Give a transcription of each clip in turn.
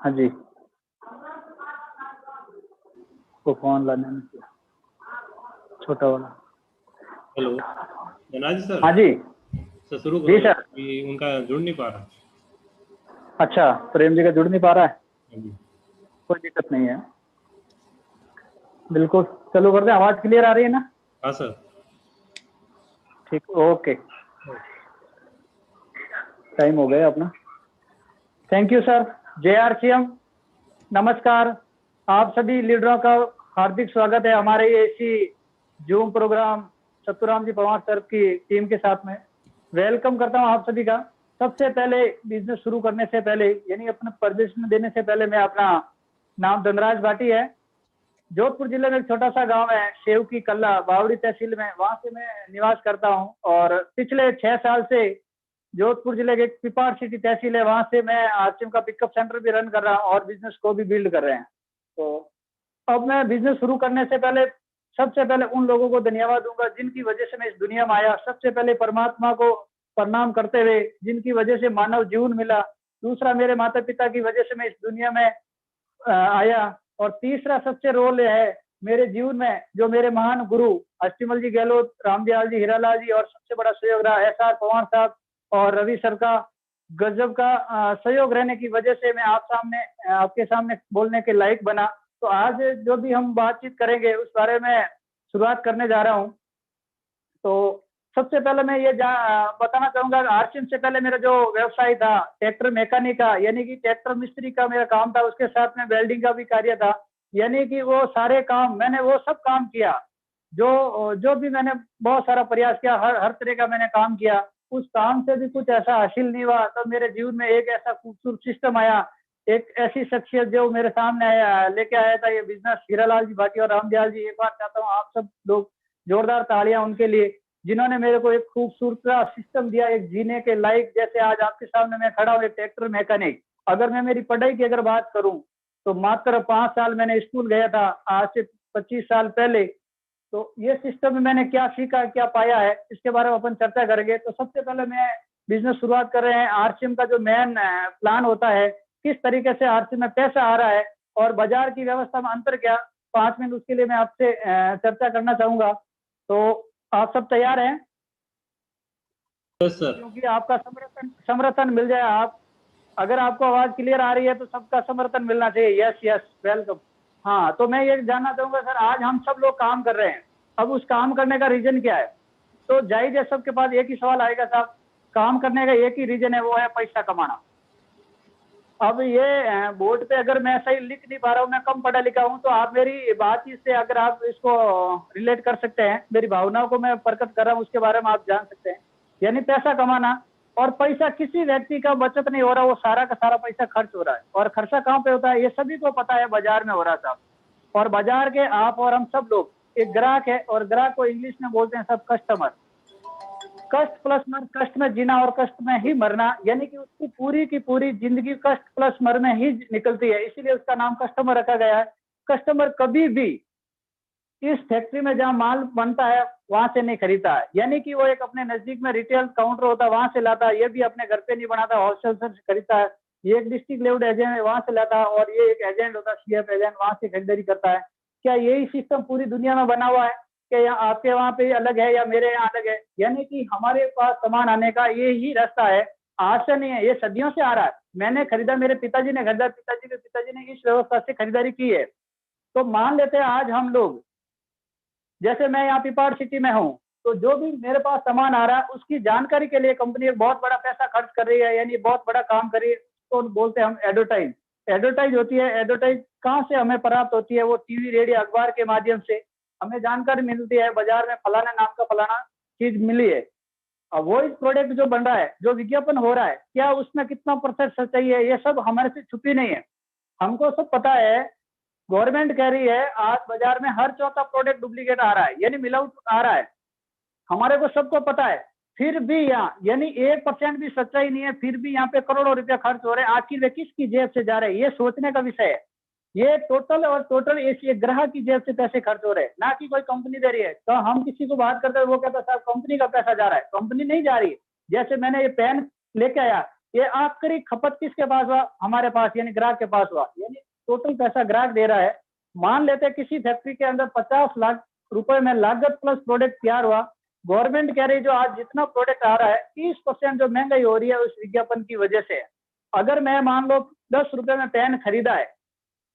हाँ जी, वो फोन लाने में छोटा वाला। Hello Dhanaji sir. हाँ जी। सर शुरू जी करो सर। कि उनका जुड़ नहीं पा रहा। अच्छा, प्रेम जी का जुड़ नहीं पा रहा है, हाँ जी। कोई दिक्कत नहीं है, बिल्कुल चालू कर दे। आवाज क्लियर आ रही है ना? हाँ सर। ठीक, ओके। टाइम हो गया अपना। Thank you sir. JRCM नमस्कार। आप सभी लीडरों का हार्दिक स्वागत है हमारे इसी जूम प्रोग्राम सतुराम जी पवार सर की टीम के साथ में। वेलकम करता हूं आप सभी का। सबसे पहले बिजनेस शुरू करने से पहले, यानी अपना प्रदर्शन देने से पहले, मैं अपना नाम धनराज भाटी है। जोधपुर जिले में एक छोटा सा गांव है शेव की कल्ला, बावड़ी तहसील में, वहां से मैं निवास करता हूं। और पिछले 6 साल से जोधपुर जिले के एक पिपाड़ सिटी तहसील है, वहां से मैं आरसीएम का पिकअप सेंटर भी रन कर रहा हूं और बिजनेस को भी बिल्ड कर रहे हैं। तो अब मैं बिजनेस शुरू करने से पहले सबसे पहले उन लोगों को धन्यवाद दूंगा जिनकी वजह से मैं इस दुनिया में आया। सबसे पहले परमात्मा को प्रणाम करते हुए, जिनकी वजह से मानव जीवन मिला। दूसरा, मेरे माता पिता की वजह से मैं इस दुनिया में आया। और तीसरा सबसे रोल है मेरे जीवन में जो मेरे महान गुरु अष्टमल जी गहलोत, रामदयाल जी, हीरालाल जी, और सबसे बड़ा सहयोग रहा SR पवार साहब और रवि सर का गजब का सहयोग रहने की वजह से मैं आपके सामने बोलने के लायक बना। तो आज जो भी हम बातचीत करेंगे उस बारे में शुरुआत करने जा रहा हूँ। तो सबसे पहले मैं ये बताना चाहूंगा, आरसीएम से पहले मेरा जो व्यवसाय था ट्रैक्टर मैकेनिक का, यानी कि ट्रैक्टर मिस्त्री का मेरा काम था। उसके साथ में वेल्डिंग का भी कार्य था, यानी कि वो सारे काम मैंने वो सब काम किया। जो जो भी मैंने बहुत सारा प्रयास किया, हर हर तरह का मैंने काम किया। उस काम से भी कुछ ऐसा हासिल नहीं हुआ, तो मेरे जीवन में एक ऐसा खूबसूरत सिस्टम आया, एक ऐसी शख्सियत जो मेरे सामने आया, लेके आया था ये बिजनेस, हीरालाल जी भाटी और रामदयाल जी। एक बार चाहता हूँ आप सब लोग जोरदार तालियां उनके लिए, जिन्होंने मेरे को एक खूबसूरत सिस्टम दिया, एक जीने के लायक। जैसे आज आपके सामने मैं खड़ा हूँ, एक ट्रैक्टर मैकेनिक। अगर मैं मेरी पढ़ाई की अगर बात करूं तो मात्र 5 साल मैंने स्कूल गया था, आज से 25 साल पहले। तो ये सिस्टम में मैंने क्या सीखा, क्या पाया है, इसके बारे में अपन चर्चा करेंगे। तो सबसे पहले मैं बिजनेस शुरुआत कर रहे हैं। आरसीएम का जो मेन प्लान होता है, किस तरीके से आरसीएम में पैसा आ रहा है और बाजार की व्यवस्था में अंतर क्या, 5 मिनट उसके लिए मैं आपसे चर्चा करना चाहूंगा। तो आप सब तैयार हैं? Yes sir. क्योंकि आपका समर्थन समर्थन मिल जाए। आप अगर आपको आवाज क्लियर आ रही है तो सबका समर्थन मिलना चाहिए। Yes yes, welcome. हाँ, तो मैं ये जानना चाहूंगा सर, आज हम सब लोग काम कर रहे हैं, अब उस काम करने का रीजन क्या है? तो जाहिर है सबके पास एक ही सवाल आएगा साहब, काम करने का एक ही रीजन है, वो है पैसा कमाना। अब ये बोर्ड पे अगर मैं सही लिख नहीं पा रहा हूँ, मैं कम पढ़ा लिखा हूँ, तो आप मेरी बातचीत से अगर आप इसको रिलेट कर सकते हैं, मेरी भावनाओं को मैं प्रकट कर रहा हूँ, उसके बारे में आप जान सकते हैं। यानी पैसा कमाना और पैसा किसी व्यक्ति का बचत नहीं हो रहा, वो सारा का सारा पैसा खर्च हो रहा है। और खर्चा कहाँ पे होता है ये सभी को पता है, बाजार में हो रहा था। और बाजार के आप और हम सब लोग एक ग्राहक है, और ग्राहक को इंग्लिश में बोलते हैं सब कस्टमर। कष्ट प्लस मर, कष्ट में जीना और कष्ट में ही मरना, यानी कि उसकी पूरी की पूरी जिंदगी कष्ट प्लस मर में ही निकलती है, इसीलिए उसका नाम कस्टमर रखा गया है। कस्टमर कभी भी इस फैक्ट्री में जहां माल बनता है वहां से नहीं खरीदता है, यानी कि वो एक अपने नजदीक में रिटेल काउंटर होता है वहां से लाता है। ये भी अपने घर पे नहीं बनाता, होलसेल से खरीदता है। ये एक डिस्ट्रिक्ट लेवल एजेंट है, वहां से लाता है। और ये एक एजेंट होता है, CF एजेंट, वहां से खरीदारी करता है। क्या यही सिस्टम पूरी दुनिया में बना हुआ है? क्या यहाँ आपके वहां पे अलग है या मेरे यहाँ अलग है? यानी कि हमारे पास सामान आने का ये ही रास्ता है, आज से नहीं है, ये सदियों से आ रहा है। मैंने खरीदा, मेरे पिताजी ने खरीदा, पिताजी के पिताजी ने इस व्यवस्था से खरीदारी की है। तो मान लेते हैं आज हम लोग, जैसे मैं यहाँ पिपाड़ सिटी में हूँ, तो जो भी मेरे पास सामान आ रहा है उसकी जानकारी के लिए कंपनी एक बहुत बड़ा पैसा खर्च कर रही है, यानी बहुत बड़ा काम कर रही है। तो बोलते हैं हम एडवर्टाइज। एडवर्टाइज होती है। एडवर्टाइज कहाँ से हमें प्राप्त होती है? वो टीवी, रेडियो, अखबार के माध्यम से हमें जानकारी मिलती है, बाजार में फलाना नाम का फलाना चीज मिली है। अब वो इस प्रोडक्ट जो बन रहा है, जो विज्ञापन हो रहा है, क्या उसमें कितना % सच्चाई है, ये सब हमारे से छुपी नहीं है, हमको सब पता है। गवर्नमेंट कह रही है आज बाजार में हर चौथा प्रोडक्ट डुप्लीकेट आ रहा है, यानी मिलावट आ रहा है, हमारे को सबको पता है। फिर भी यहाँ यानी 1% भी सच्चाई नहीं है, फिर भी यहाँ पे करोड़ों रुपया खर्च हो रहे हैं। आखिर वे किसकी जेब से जा रहे हैं, ये सोचने का विषय है। ये टोटल और टोटल एक ग्राहक की जेब से पैसे खर्च हो रहे हैं, ना कि कोई कंपनी दे रही है। तो हम किसी को बात करते हैं, वो कहता है साहब कंपनी का पैसा जा रहा है, कंपनी नहीं जा रही है। जैसे मैंने ये पेन लेके आया, ये आखिरी खपत किसके पास हुआ? हमारे पास, यानी ग्राहक के पास हुआ। यानी टोटल पैसा ग्राहक दे रहा है। मान लेते हैं किसी फैक्ट्री के अंदर 50 लाख रुपए में लागत प्लस प्रोडक्ट तैयार हुआ। गवर्नमेंट कह रही जो आज जितना प्रोडक्ट आ रहा है 30% जो महंगाई हो रही है उस विज्ञापन की वजह से है। अगर मैं मान लो 10 रुपए में पेन खरीदा है,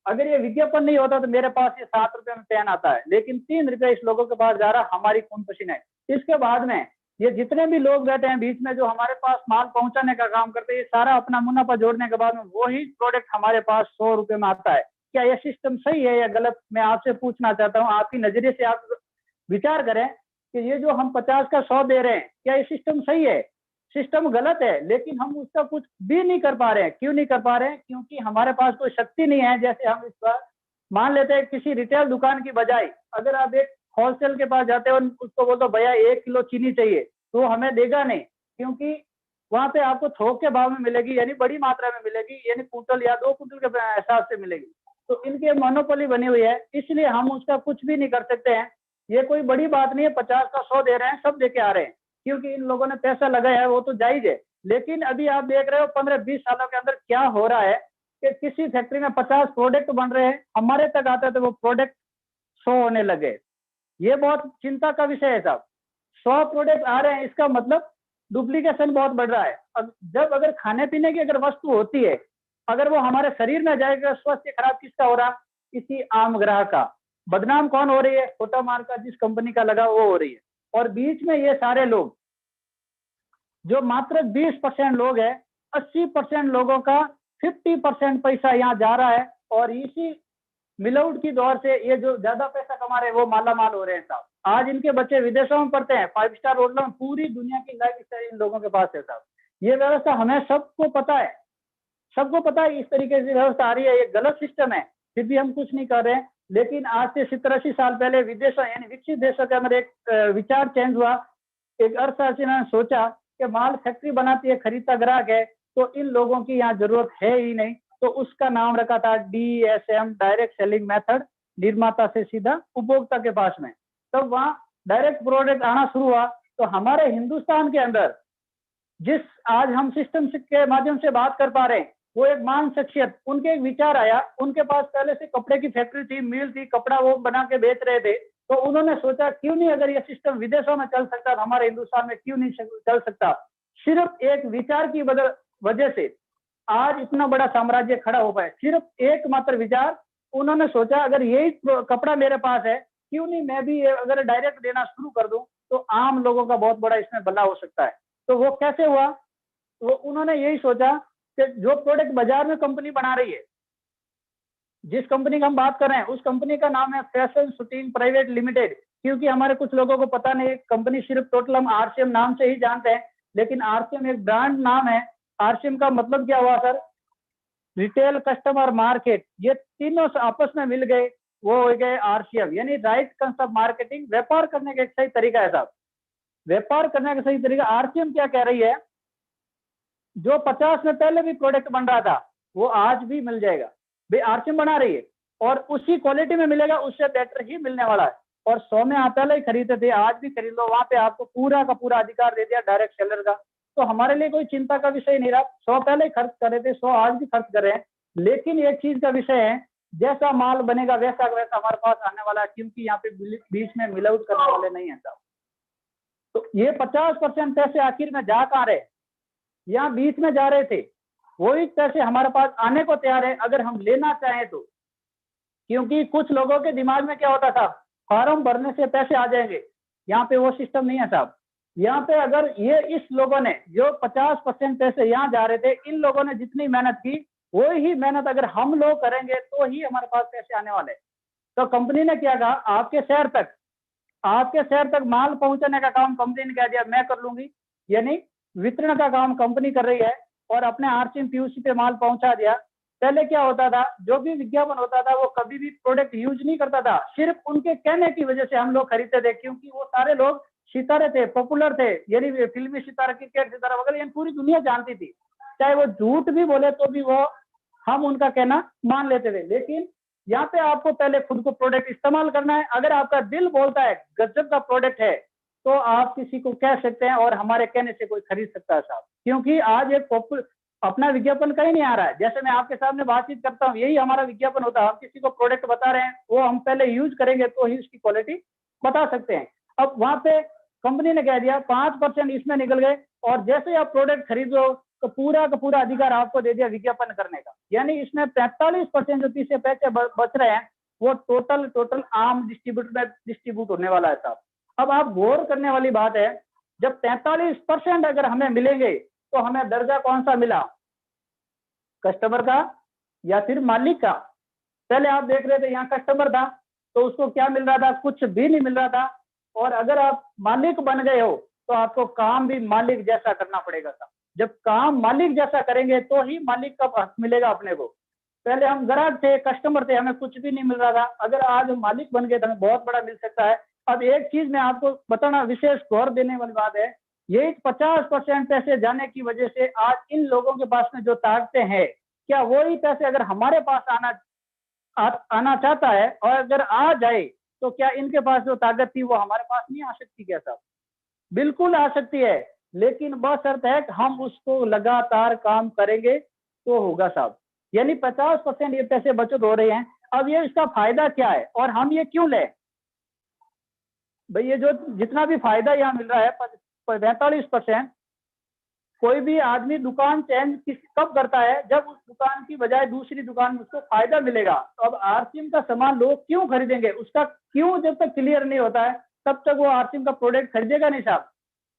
अगर ये विज्ञापन नहीं होता तो मेरे पास ये 7 रुपए में पेन आता है, लेकिन 3 रुपए इस लोगों के पास जा रहा, हमारी खून पसीना है। इसके बाद में ये जितने भी लोग बैठे हैं बीच में जो हमारे पास माल पहुंचाने का काम करते हैं, ये सारा अपना मुनाफा जोड़ने के बाद में वही प्रोडक्ट हमारे पास 100 रुपए में आता है। क्या ये सिस्टम सही है या गलत? मैं आपसे पूछना चाहता हूँ, आपकी नजरिए से आप विचार करें कि ये जो हम 50 का 100 दे रहे हैं, क्या ये सिस्टम सही है? सिस्टम गलत है, लेकिन हम उसका कुछ भी नहीं कर पा रहे हैं। क्यों नहीं कर पा रहे हैं? क्योंकि हमारे पास कोई शक्ति नहीं है। जैसे हम इस बार मान लेते हैं किसी रिटेल दुकान की बजाय अगर आप एक होलसेल के पास जाते हो और उसको बोलते हो भैया 1 किलो चीनी चाहिए, तो हमें देगा नहीं, क्योंकि वहां पे आपको थोक के भाव में मिलेगी, यानी बड़ी मात्रा में मिलेगी, यानी कुंटल या 2 कुंटल के हिसाब से मिलेगी। तो इनकी मोनोपोली बनी हुई है, इसलिए हम उसका कुछ भी नहीं कर सकते हैं। ये कोई बड़ी बात नहीं है, 50 का 100 दे रहे हैं, सब देके आ रहे हैं, क्योंकि इन लोगों ने पैसा लगाया है, वो तो जायज है। लेकिन अभी आप देख रहे हो 15-20 सालों के अंदर क्या हो रहा है कि किसी फैक्ट्री में 50 प्रोडक्ट बन रहे हैं, हमारे तक आते थे वो प्रोडक्ट 100 होने लगे। ये बहुत चिंता का विषय है साहब। 100 प्रोडक्ट आ रहे हैं, इसका मतलब डुप्लीकेशन बहुत बढ़ रहा है। अब जब अगर खाने पीने की अगर वस्तु होती है, अगर वो हमारे शरीर में जाएगा, स्वास्थ्य खराब किसका हो रहा? किसी आम ग्राहक का। बदनाम कौन हो रही है? छोटा माल का, जिस कंपनी का लगा वो हो रही है। और बीच में ये सारे लोग जो मात्र 20% लोग हैं, 80% लोगों का 50% पैसा यहाँ जा रहा है, और इसी मिलावट की दौर से ये जो ज्यादा पैसा कमा रहे हैं वो माला माल हो रहे हैं साहब। आज इनके बच्चे विदेशों में पढ़ते हैं, 5 स्टार होटल में, पूरी दुनिया की लाइफ स्टाइल इन लोगों के पास है साहब। ये व्यवस्था हमें सबको पता है, सबको पता है इस तरीके से व्यवस्था आ रही है, ये गलत सिस्टम है, फिर भी हम कुछ नहीं कर रहे हैं। लेकिन आज से 70-80 साल पहले विदेशों यानी विकसित देशों के अंदर एक विचार चेंज हुआ। एक अर्थशास्त्री ने सोचा कि माल फैक्ट्री बनाती है, खरीदता ग्राहक है, तो इन लोगों की यहाँ जरूरत है ही नहीं, तो उसका नाम रखा था DSM, डायरेक्ट सेलिंग मेथड, निर्माता से सीधा उपभोक्ता के पास में। तब वहां डायरेक्ट प्रोडक्ट आना शुरू हुआ। तो हमारे हिंदुस्तान के अंदर जिस आज हम सिस्टम के माध्यम से बात कर पा रहे हैं, वो एक महान शख्सियत, उनके एक विचार आया। उनके पास पहले से कपड़े की फैक्ट्री थी, मिल थी, कपड़ा वो बना के बेच रहे थे। तो उन्होंने सोचा क्यों नहीं, अगर ये सिस्टम विदेशों में चल सकता तो हमारे हिंदुस्तान में क्यों नहीं चल सकता? सिर्फ एक विचार की वजह से आज इतना बड़ा साम्राज्य खड़ा हो पाए। सिर्फ एक मात्र विचार, उन्होंने सोचा अगर यही कपड़ा मेरे पास है, क्यों नहीं मैं भी अगर डायरेक्ट देना शुरू कर दूं तो आम लोगों का बहुत बड़ा इसमें भला हो सकता है। तो वो कैसे हुआ? वो उन्होंने यही सोचा कि जो प्रोडक्ट बाजार में कंपनी बना रही है, जिस कंपनी की हम बात कर रहे हैं उस कंपनी का नाम है फैशन शूटिंग प्राइवेट लिमिटेड। क्योंकि हमारे कुछ लोगों को पता नहीं, कंपनी सिर्फ टोटल हम RCM नाम से ही जानते हैं, लेकिन RCM एक ब्रांड नाम है। RCM का मतलब क्या हुआ सर? रिटेल, कस्टमर, मार्केट, ये तीनों आपस में मिल गए, वो हो गए RCM, यानी राइट कंसेप्ट मार्केटिंग। व्यापार करने का एक सही तरीका है साहब, व्यापार करने का सही तरीका। RCM क्या कह रही है? जो 50 में पहले भी प्रोडक्ट बन रहा था वो आज भी मिल जाएगा भाई, RCM बना रही है और उसी क्वालिटी में मिलेगा, उससे बेटर ही मिलने वाला है। और 100 में आप पहले ही खरीदते थे, आज भी खरीद लो, वहां पे आपको पूरा का पूरा अधिकार दे दिया डायरेक्ट सेलर का। तो हमारे लिए कोई चिंता का विषय नहीं रहा। 100 पहले ही खर्च कर रहे थे, 100 आज भी खर्च कर रहे हैं। लेकिन एक चीज का विषय है, जैसा माल बनेगा वैसा वैसा हमारे पास आने वाला है, क्योंकि यहाँ पे बीच में मिलावट करने वाले नहीं है साहब। तो ये 50% पैसे आखिर में जा कहाँ रहे? यहाँ बीच में जा रहे थे, वही पैसे हमारे पास आने को तैयार है अगर हम लेना चाहें तो। क्योंकि कुछ लोगों के दिमाग में क्या होता था, फॉर्म भरने से पैसे आ जाएंगे, यहाँ पे वो सिस्टम नहीं है साहब। यहाँ पे अगर ये इस लोगों ने जो 50% पैसे यहाँ जा रहे थे, इन लोगों ने जितनी मेहनत की वही मेहनत अगर हम लोग करेंगे तो ही हमारे पास पैसे आने वाले। तो कंपनी ने क्या कहा, आपके शहर तक माल पहुंचाने का काम कंपनी ने कह दिया मैं कर लूंगी, यानी वितरण का काम कंपनी कर रही है और अपने RCM POC पे माल पहुंचा दिया। पहले क्या होता था, जो भी विज्ञापन होता था वो कभी भी प्रोडक्ट यूज नहीं करता था, सिर्फ उनके कहने की वजह से हम लोग खरीदते थे, क्योंकि वो सारे लोग सितारे थे, पॉपुलर थे, यानी फिल्मी सितारा, क्रिकेट सितारा वगैरह, यानी पूरी दुनिया जानती थी। चाहे वो झूठ भी बोले तो भी वो हम उनका कहना मान लेते थे। लेकिन यहाँ पे आपको पहले खुद को प्रोडक्ट इस्तेमाल करना है। अगर आपका दिल बोलता है गजब का प्रोडक्ट है तो आप किसी को कह सकते हैं और हमारे कहने से कोई खरीद सकता है साहब। क्योंकि आज एक अपना विज्ञापन कहीं नहीं आ रहा है। जैसे मैं आपके सामने बातचीत करता हूँ, यही हमारा विज्ञापन होता है। हम किसी को प्रोडक्ट बता रहे हैं, वो हम पहले यूज करेंगे तो ही उसकी क्वालिटी बता सकते हैं। अब वहां पे कंपनी ने कह दिया 5% इसमें निकल गए, और जैसे आप प्रोडक्ट खरीदो तो पूरा का पूरा अधिकार आपको दे दिया विज्ञापन करने का। यानी इसमें 45% जो पीछे पैसे बच रहे हैं वो टोटल आम डिस्ट्रीब्यूटर में डिस्ट्रीब्यूट होने वाला है साहब। अब आप गौर करने वाली बात है, जब 43% अगर हमें मिलेंगे तो हमें दर्जा कौन सा मिला, कस्टमर का या फिर मालिक का? पहले आप देख रहे थे यहाँ कस्टमर था तो उसको क्या मिल रहा था, कुछ भी नहीं मिल रहा था। और अगर आप मालिक बन गए हो तो आपको काम भी मालिक जैसा करना पड़ेगा साहब। जब काम मालिक जैसा करेंगे तो ही मालिक का हक मिलेगा अपने को। पहले हम ग्राहक थे, कस्टमर थे, हमें कुछ भी नहीं मिल रहा था। अगर आज हम मालिक बन गए तो हमें बहुत बड़ा मिल सकता है। अब एक चीज मैं आपको बताना, विशेष गौर देने वाली बात है, ये 50% पैसे जाने की वजह से आज इन लोगों के पास में जो ताकतें हैं, क्या वही पैसे अगर हमारे पास आना चाहता है और अगर आ जाए तो क्या इनके पास जो ताकत थी वो हमारे पास नहीं आ सकती क्या साहब? बिल्कुल आ सकती है, लेकिन बशर्त है कि हम उसको लगातार काम करेंगे तो होगा साहब। यानी 50% ये पैसे बचत हो रहे हैं। अब ये इसका फायदा क्या है और हम ये क्यों लें भाई? ये जो जितना भी फायदा यहाँ मिल रहा है 45%, कोई भी आदमी दुकान चेंज कब करता है, जब उस दुकान की बजाय दूसरी दुकान में उसको फायदा मिलेगा। तो अब आरसीएम का सामान लोग क्यों खरीदेंगे, उसका क्यों जब तक क्लियर नहीं होता है तब तक वो आरसीएम का प्रोडक्ट खरीदेगा नहीं साहब।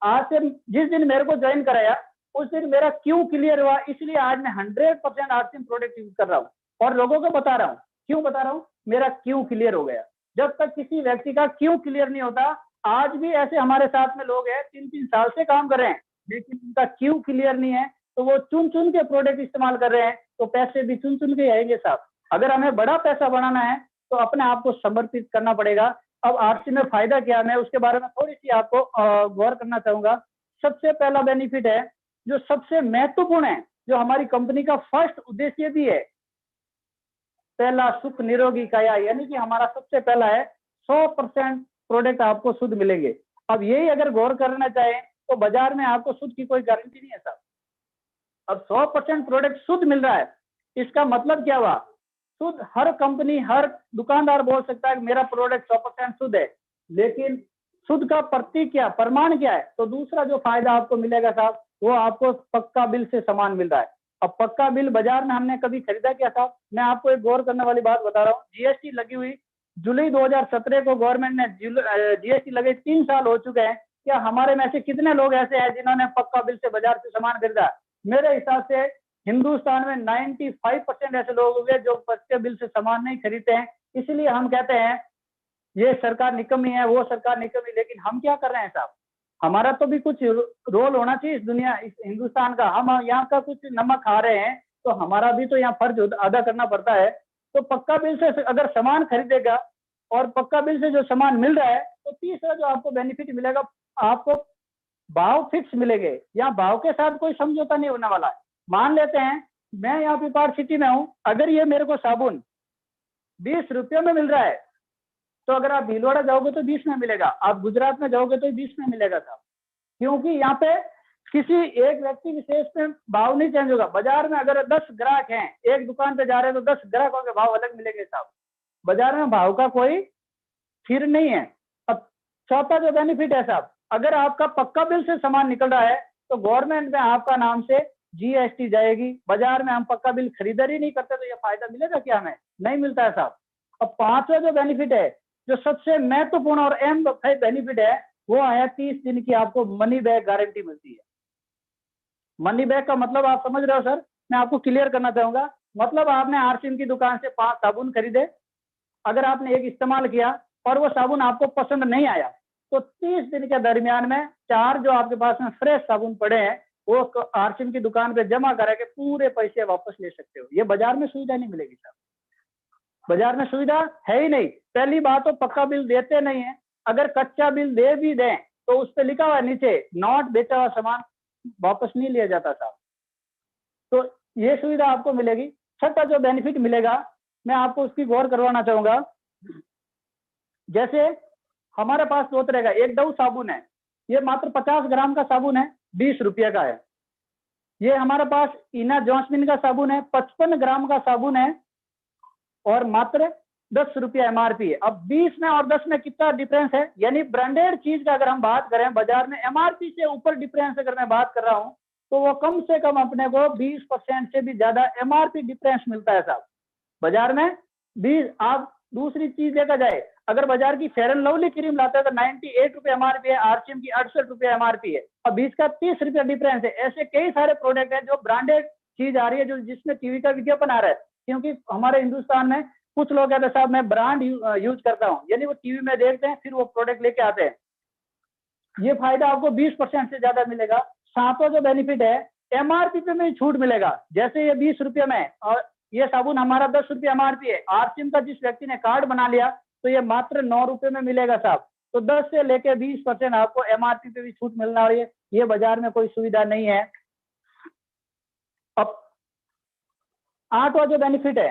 आज से जिस दिन मेरे को ज्वाइन कराया उस दिन मेरा क्यों क्लियर हुआ, इसलिए आज मैं 100% आरसीएम प्रोडक्ट यूज कर रहा हूँ और लोगों को बता रहा हूँ। क्यों बता रहा हूँ? मेरा क्यों क्लियर हो गया। जब तक किसी व्यक्ति का क्यों क्लियर नहीं होता, आज भी ऐसे हमारे साथ में लोग हैं 3-3 साल से काम कर रहे हैं लेकिन उनका क्यों क्लियर नहीं है, तो वो चुन चुन के प्रोडक्ट इस्तेमाल कर रहे हैं, तो पैसे भी चुन चुन के आएंगे साहब। अगर हमें बड़ा पैसा बनाना है तो अपने आप को समर्पित करना पड़ेगा। अब आरसी में फायदा क्या, मैं उसके बारे में थोड़ी सी आपको गौर करना चाहूंगा। सबसे पहला बेनिफिट है जो सबसे महत्वपूर्ण है, जो हमारी कंपनी का फर्स्ट उद्देश्य भी है, पहला सुख निरोगी काया, यानी कि हमारा सबसे पहला है 100% प्रोडक्ट आपको शुद्ध मिलेंगे। अब यही अगर गौर करना चाहे तो बाजार में आपको शुद्ध की कोई गारंटी नहीं है साहब। अब 100% प्रोडक्ट शुद्ध मिल रहा है, इसका मतलब क्या हुआ? शुद्ध हर कंपनी हर दुकानदार बोल सकता है कि मेरा प्रोडक्ट 100% शुद्ध है, लेकिन शुद्ध का प्रतीक क्या, प्रमाण क्या है? तो दूसरा जो फायदा आपको मिलेगा साहब वो आपको पक्का बिल से सामान मिल रहा है। अब पक्का बिल बाजार में हमने कभी खरीदा क्या साहब? मैं आपको एक गौर करने वाली बात बता रहा हूँ। जीएसटी लगी हुई जुलाई 2017 को गवर्नमेंट ने जीएसटी लगे 3 साल हो चुके हैं। क्या हमारे में से कितने लोग ऐसे हैं जिन्होंने पक्का बिल से बाजार से सामान खरीदा? मेरे हिसाब से हिंदुस्तान में 95% ऐसे लोग हुए जो पक्के बिल से सामान नहीं खरीदते हैं। इसलिए हम कहते हैं ये सरकार निकम्मी है, वो सरकार निकम्मी। लेकिन हम क्या कर रहे हैं साहब? हमारा तो भी कुछ रोल होना चाहिए इस दुनिया, इस हिंदुस्तान का। हम यहाँ का कुछ नमक खा रहे हैं तो हमारा भी तो यहाँ फर्ज अदा करना पड़ता है। तो पक्का बिल से अगर सामान खरीदेगा और पक्का बिल से जो सामान मिल रहा है, तो तीसरा जो आपको बेनिफिट मिलेगा, आपको भाव फिक्स मिलेंगे। यहाँ भाव के साथ कोई समझौता नहीं होने वाला है। मान लेते हैं मैं यहाँ पिपाड़ सिटी में हूँ, अगर ये मेरे को साबुन 20 रुपये में मिल रहा है तो अगर आप भीलवाड़ा जाओगे तो 20 में मिलेगा, आप गुजरात में जाओगे तो 20 में मिलेगा साहब। क्योंकि यहाँ पे किसी एक व्यक्ति विशेष में भाव नहीं चेंज होगा। बाजार में अगर 10 ग्राहक हैं, एक दुकान पे जा रहे हैं तो 10 ग्राहकों के भाव अलग मिलेंगे साहब। बाजार में भाव का कोई स्थिर नहीं है। अब चौथा जो बेनिफिट है साहब, अगर आपका पक्का बिल से सामान निकल रहा है तो गवर्नमेंट में आपका नाम से जीएसटी जाएगी। बाजार में हम पक्का बिल खरीदारी नहीं करते तो ये फायदा मिलेगा क्या? हमें नहीं मिलता है साहब। अब पांचवा जो बेनिफिट है, जो सबसे महत्वपूर्ण और अहम बेनिफिट है, वो है 30 दिन की आपको मनी बैक गारंटी मिलती है। मनी बैक का मतलब आप समझ रहे हो सर? मैं आपको क्लियर करना चाहूंगा। मतलब आपने आरसीएम की दुकान से 5 साबुन खरीदे, अगर आपने एक इस्तेमाल किया और वो साबुन आपको पसंद नहीं आया तो 30 दिन के दरमियान में 4 जो आपके पास में फ्रेश साबुन पड़े हैं वो आरसीएम की दुकान पे जमा करा के पूरे पैसे वापस ले सकते हो। ये बाजार में सुविधा नहीं मिलेगी साहब, बाजार में सुविधा है ही नहीं। पहली बात तो पक्का बिल देते नहीं है, अगर कच्चा बिल दे भी दें तो उस पर लिखा हुआ है नीचे नॉट बेचा हुआ सामान वापस नहीं लिया जाता साहब। तो ये सुविधा आपको मिलेगी। छठा जो बेनिफिट मिलेगा मैं आपको उसकी गौर करवाना चाहूंगा। जैसे हमारे पास दो तरह का, एक डव साबुन है, ये मात्र 50 ग्राम का साबुन है, 20 रुपये का है। ये हमारे पास इना जॉस्मिन का साबुन है, 55 ग्राम का साबुन है और मात्र 10 रुपया एमआरपी है। अब 20 में और 10 में कितना डिफरेंस है, यानी ब्रांडेड चीज का अगर हम बात करें बाजार में एमआरपी से ऊपर डिफरेंस अगर मैं बात कर रहा हूं तो वो कम से कम अपने को 20% से भी ज्यादा एमआरपी डिफरेंस मिलता है साहब बाजार में। 20 आप दूसरी चीज देखा जाए, अगर बाजार की फेयर एंड लवली क्रीम लाते हैं तो 98 रुपये एमआरपी है, आरसीएम की 68 रुपये एमआरपी है, और 20 का 30 रुपया डिफरेंस है। ऐसे कई सारे प्रोडक्ट है जो ब्रांडेड चीज आ रही है, जो जिसमें टीवी का विज्ञापन आ रहा है, क्योंकि हमारे हिंदुस्तान में कुछ लोग कहते हैं साहब मैं ब्रांड यूज करता हूँ, यानी वो टीवी में देखते हैं फिर वो प्रोडक्ट लेके आते हैं। ये फायदा आपको 20% से ज्यादा मिलेगा। सातवां जो बेनिफिट है, एमआरपी पे में छूट मिलेगा। जैसे ये 20 रुपये में और ये साबुन हमारा 10 रुपये एमआरपी है, आरसीएम का जिस व्यक्ति ने कार्ड बना लिया तो ये मात्र 9 रुपये में मिलेगा साहब। तो 10 से लेके 20% आपको एमआरपी पे भी छूट मिलना रही है, ये बाजार में कोई सुविधा नहीं है। अब 8वां जो बेनिफिट है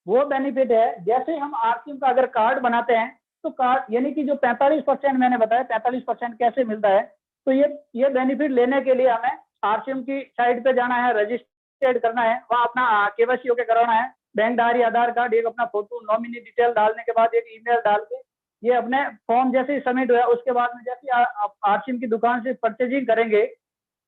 वो बेनिफिट है, जैसे हम आरसीएम का अगर कार्ड बनाते हैं तो कार्ड यानी कि जो 45% मैंने बताया 45% कैसे मिलता है, तो ये बेनिफिट लेने के लिए हमें आरसीएम की साइट पे जाना है, रजिस्टर्ड करना है, वहाँ अपना केवाईसी होके कराना है, बैंक डायरी, आधार कार्ड, एक अपना फोटो, नॉमिनी डिटेल डालने के बाद एक ईमेल डाल के ये अपने फॉर्म जैसे ही सबमिट हुआ उसके बाद में जैसे आरसीएम की दुकान से परचेजिंग करेंगे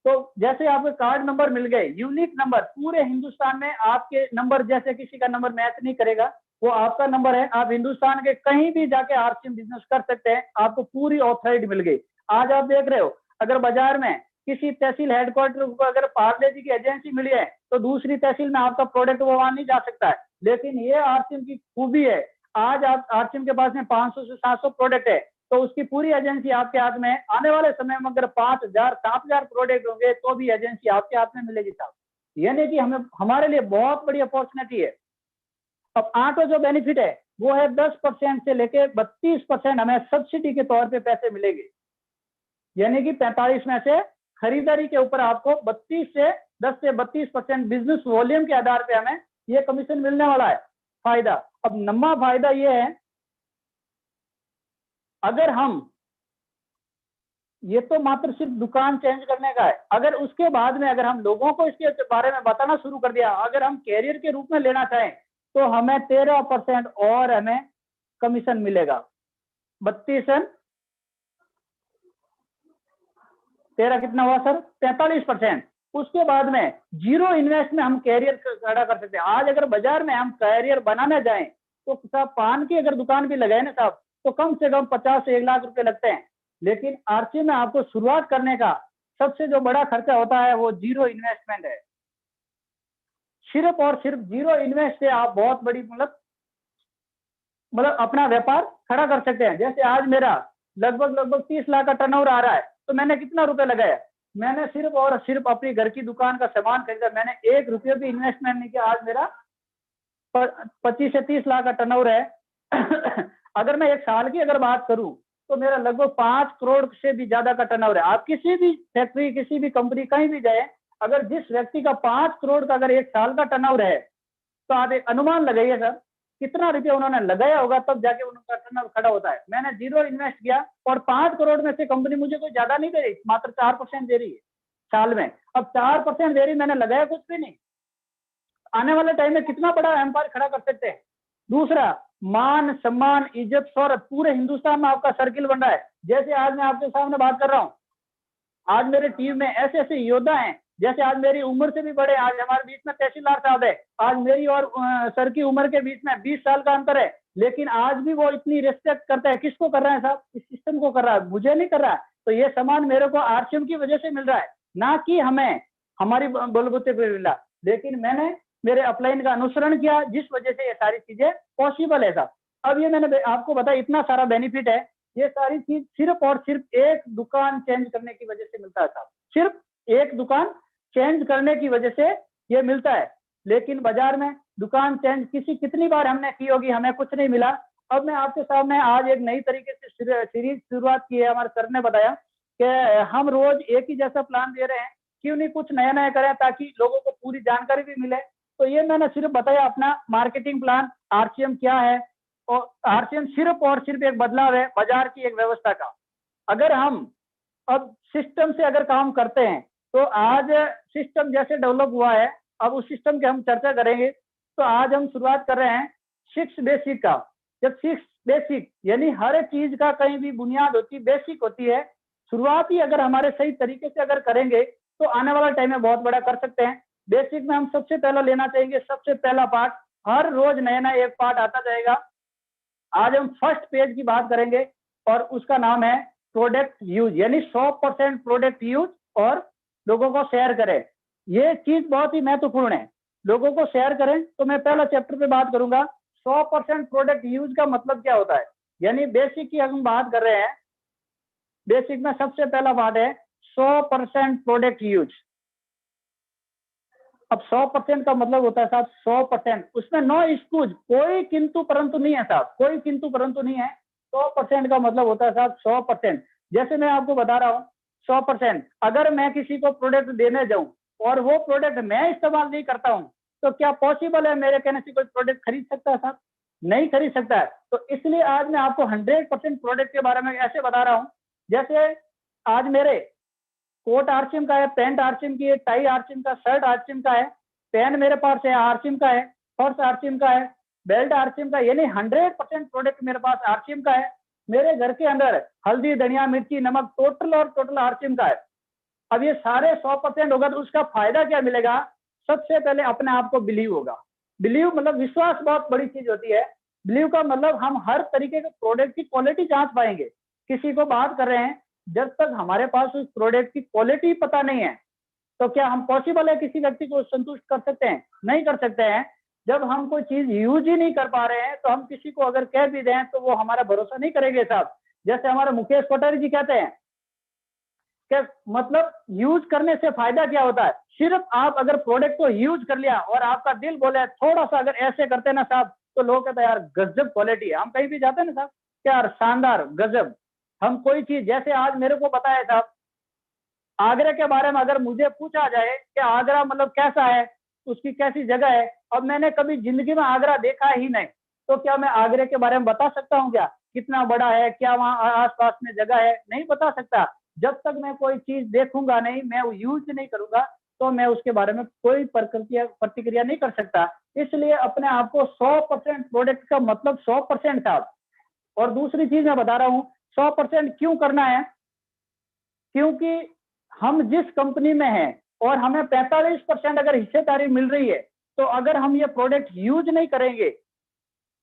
तो जैसे आपके कार्ड नंबर मिल गए, यूनिक नंबर, पूरे हिंदुस्तान में आपके नंबर जैसे किसी का नंबर मैच नहीं करेगा, वो आपका नंबर है। आप हिंदुस्तान के कहीं भी जाके आरसीएम बिजनेस कर सकते हैं, आपको पूरी ऑथराइज मिल गई। आज आप देख रहे हो अगर बाजार में किसी तहसील हेडक्वार्टर को अगर पार्ले जी की एजेंसी मिली है तो दूसरी तहसील में आपका प्रोडक्ट वो वहां नहीं जा सकता है, लेकिन ये आरसीएम की खूबी है। आज आप आरसीएम के पास में 500 से 700 प्रोडक्ट है तो उसकी पूरी एजेंसी आपके हाथ में है। आने वाले समय में अगर 5000 7000 प्रोडक्ट होंगे तो भी एजेंसी आपके हाथ में मिलेगी साहब, यानी कि हमें हमारे लिए बहुत बड़ी अपॉर्चुनिटी है। अब 8वां जो बेनिफिट है वो है 10% से लेके 32% हमें सब्सिडी के तौर पे पैसे मिलेंगे, यानी कि 45 में से खरीदारी के ऊपर आपको 10 से 32% बिजनेस वॉल्यूम के आधार पे हमें ये कमीशन मिलने वाला है फायदा। अब नम्मा फायदा ये है, अगर हम ये तो मात्र सिर्फ दुकान चेंज करने का है, अगर उसके बाद में अगर हम लोगों को इसके बारे में बताना शुरू कर दिया, अगर हम कैरियर के रूप में लेना चाहें तो हमें 13% और हमें कमीशन मिलेगा। 32 13 कितना हुआ सर, 45%। उसके बाद में जीरो इन्वेस्ट में हम कैरियर खड़ा कर सकते हैं। आज अगर बाजार में हम कैरियर बनाने जाएं तो साहब पान की अगर दुकान भी लगाए ना साहब तो कम से कम 50 से 1 लाख रुपए लगते हैं, लेकिन आरसीएम में आपको शुरुआत करने का सबसे जो बड़ा खर्चा होता है वो जीरो इन्वेस्टमेंट है। सिर्फ और सिर्फ जीरो इन्वेस्ट से आप बहुत बड़ी मतलब अपना व्यापार खड़ा कर सकते हैं। जैसे आज मेरा लगभग 30 लाख का टर्नओवर आ रहा है तो मैंने कितना रुपए लगाया, मैंने सिर्फ और सिर्फ अपनी घर की दुकान का सामान खरीदा, मैंने 1 रुपये भी इन्वेस्टमेंट नहीं किया। आज मेरा 25 से 30 लाख का टर्नओवर है। अगर मैं एक साल की अगर बात करूं तो मेरा लगभग 5 करोड़ से भी ज्यादा का टर्नओवर है। आप किसी भी फैक्ट्री, किसी भी कंपनी, कहीं भी जाए, अगर जिस व्यक्ति का 5 करोड़ का अगर एक साल का टर्नओवर है तो आप एक अनुमान लगाइए सर कितना रुपया उन्होंने लगाया होगा, तब जाके उनका टर्नओवर खड़ा होता है। मैंने जीरो इन्वेस्ट किया और 5 करोड़ में से कंपनी मुझे कोई ज्यादा नहीं दे रही, मात्र 4% दे रही है साल में। अब 4% दे रही, मैंने लगाया कुछ भी नहीं, आने वाले टाइम में कितना बड़ा एम्पायर खड़ा कर सकते हैं। दूसरा, मान सम्मान, इज्जत, शौहरत, पूरे हिंदुस्तान में आपका सर्किल बन रहा है। जैसे आज मैं आपके सामने बात कर रहा हूँ, आज मेरे टीम में ऐसे ऐसे योद्धा हैं, जैसे आज मेरी उम्र से भी बड़े, आज हमारे बीच में तहसीलदार साहब है, आज मेरी और सर की उम्र के बीच में 20 साल का अंतर है, लेकिन आज भी वो इतनी रिस्पेक्ट करता है। किसको कर रहा है साहब, इस सिस्टम को कर रहा है, मुझे नहीं कर रहा है। तो ये सम्मान मेरे को आरसीएम की वजह से मिल रहा है, ना कि हमें हमारी बलबूते पे मिला, लेकिन मैंने मेरे अपलाइन का अनुसरण किया, जिस वजह से ये सारी चीजें पॉसिबल है साहब। अब ये मैंने आपको बताया, इतना सारा बेनिफिट है, ये सारी चीज सिर्फ और सिर्फ एक दुकान चेंज करने की वजह से मिलता है साहब, सिर्फ एक दुकान चेंज करने की वजह से ये मिलता है। लेकिन बाजार में दुकान चेंज कितनी बार हमने की होगी, हमें कुछ नहीं मिला। अब मैं आपके सामने आज एक नई तरीके से सीरीज शुरुआत की है, हमारे सर ने बताया कि हम रोज एक ही जैसा प्लान दे रहे हैं, क्यों नहीं कुछ नया नया करें ताकि लोगों को पूरी जानकारी भी मिले। तो ये मैंने सिर्फ बताया अपना मार्केटिंग प्लान, आरसीएम क्या है। और आरसीएम सिर्फ और सिर्फ एक बदलाव है बाजार की एक व्यवस्था का। अगर हम अब सिस्टम से अगर काम करते हैं तो आज सिस्टम जैसे डेवलप हुआ है, अब उस सिस्टम की हम चर्चा करेंगे। तो आज हम शुरुआत कर रहे हैं 6 बेसिक का। जब 6 बेसिक यानी हर चीज का कहीं भी बुनियाद होती है, बेसिक होती है। शुरुआत ही अगर हमारे सही तरीके से अगर करेंगे तो आने वाला टाइम में बहुत बड़ा कर सकते हैं। बेसिक में हम सबसे पहला लेना चाहेंगे, सबसे पहला पार्ट, हर रोज नया नया एक पार्ट आता जाएगा। आज हम फर्स्ट पेज की बात करेंगे और उसका नाम है प्रोडक्ट यूज, यानी 100% प्रोडक्ट यूज और लोगों को शेयर करें। ये चीज बहुत ही महत्वपूर्ण है, लोगों को शेयर करें। तो मैं पहला चैप्टर पे बात करूंगा 100% प्रोडक्ट यूज का मतलब क्या होता है। यानी बेसिक की हम बात कर रहे हैं, बेसिक में सबसे पहला पार्ट है 100% प्रोडक्ट यूज। अब 100% का मतलब होता है साहब 100%, उसमें नो एक्सक्यूज, कोई किंतु परंतु नहीं है साहब, कोई किंतु परंतु नहीं है। 100% का मतलब होता है साहब 100%। जैसे मैं आपको बता रहा हूँ 100%, अगर मैं किसी को प्रोडक्ट देने जाऊं और वो प्रोडक्ट मैं इस्तेमाल नहीं करता हूं, तो क्या पॉसिबल है मेरे कहने से कोई प्रोडक्ट खरीद सकता है साहब? नहीं खरीद सकता है। तो इसलिए आज मैं आपको 100% प्रोडक्ट के बारे में ऐसे बता रहा हूँ। जैसे आज मेरे कोट आरसीएम का है, पैंट आरसीएम की है, टाई आरसीएम का, शर्ट आरसीएम का है, पेन मेरे पास है आरसीएम का है, पर्स आरसीएम का है, बेल्ट आरसीएम का, यानी 100% प्रोडक्ट मेरे पास आरसीएम का है। मेरे घर के अंदर हल्दी, धनिया, मिर्ची, नमक टोटल और टोटल आरसीएम का है। अब ये सारे 100% होगा तो उसका फायदा क्या मिलेगा? सबसे पहले अपने आप को बिलीव होगा। बिलीव मतलब विश्वास बहुत बड़ी चीज होती है। बिलीव का मतलब हम हर तरीके के प्रोडक्ट की क्वालिटी जांच पाएंगे। किसी को बात कर रहे हैं, जब तक हमारे पास उस प्रोडक्ट की क्वालिटी पता नहीं है, तो क्या हम पॉसिबल है किसी व्यक्ति को संतुष्ट कर सकते हैं? नहीं कर सकते हैं। जब हम कोई चीज यूज ही नहीं कर पा रहे हैं, तो हम किसी को अगर कह भी दें तो वो हमारा भरोसा नहीं करेंगे साहब। जैसे हमारे मुकेश कोठारी जी कहते हैं कि मतलब यूज करने से फायदा क्या होता है? सिर्फ आप अगर प्रोडक्ट को यूज कर लिया और आपका दिल बोले थोड़ा सा अगर ऐसे करते ना साहब, तो लोग कहते हैं यार गजब क्वालिटी है। हम कहीं भी जाते हैं ना साहब, यार शानदार, गजब। हम कोई चीज, जैसे आज मेरे को पता है साहब, आगरा के बारे में अगर मुझे पूछा जाए कि आगरा मतलब कैसा है, उसकी कैसी जगह है, अब मैंने कभी जिंदगी में आगरा देखा ही नहीं, तो क्या मैं आगरे के बारे में बता सकता हूँ क्या? कितना बड़ा है, क्या वहाँ आसपास में जगह है? नहीं बता सकता। जब तक मैं कोई चीज देखूंगा नहीं, मैं वो यूज नहीं करूंगा, तो मैं उसके बारे में कोई प्रतिक्रिया नहीं कर सकता। इसलिए अपने आप को 100% प्रोडक्ट का मतलब 100% था। और दूसरी चीज मैं बता रहा हूँ 100% क्यों करना है, क्योंकि हम जिस कंपनी में हैं और हमें 45% अगर हिस्सेदारी मिल रही है, तो अगर हम ये प्रोडक्ट यूज नहीं करेंगे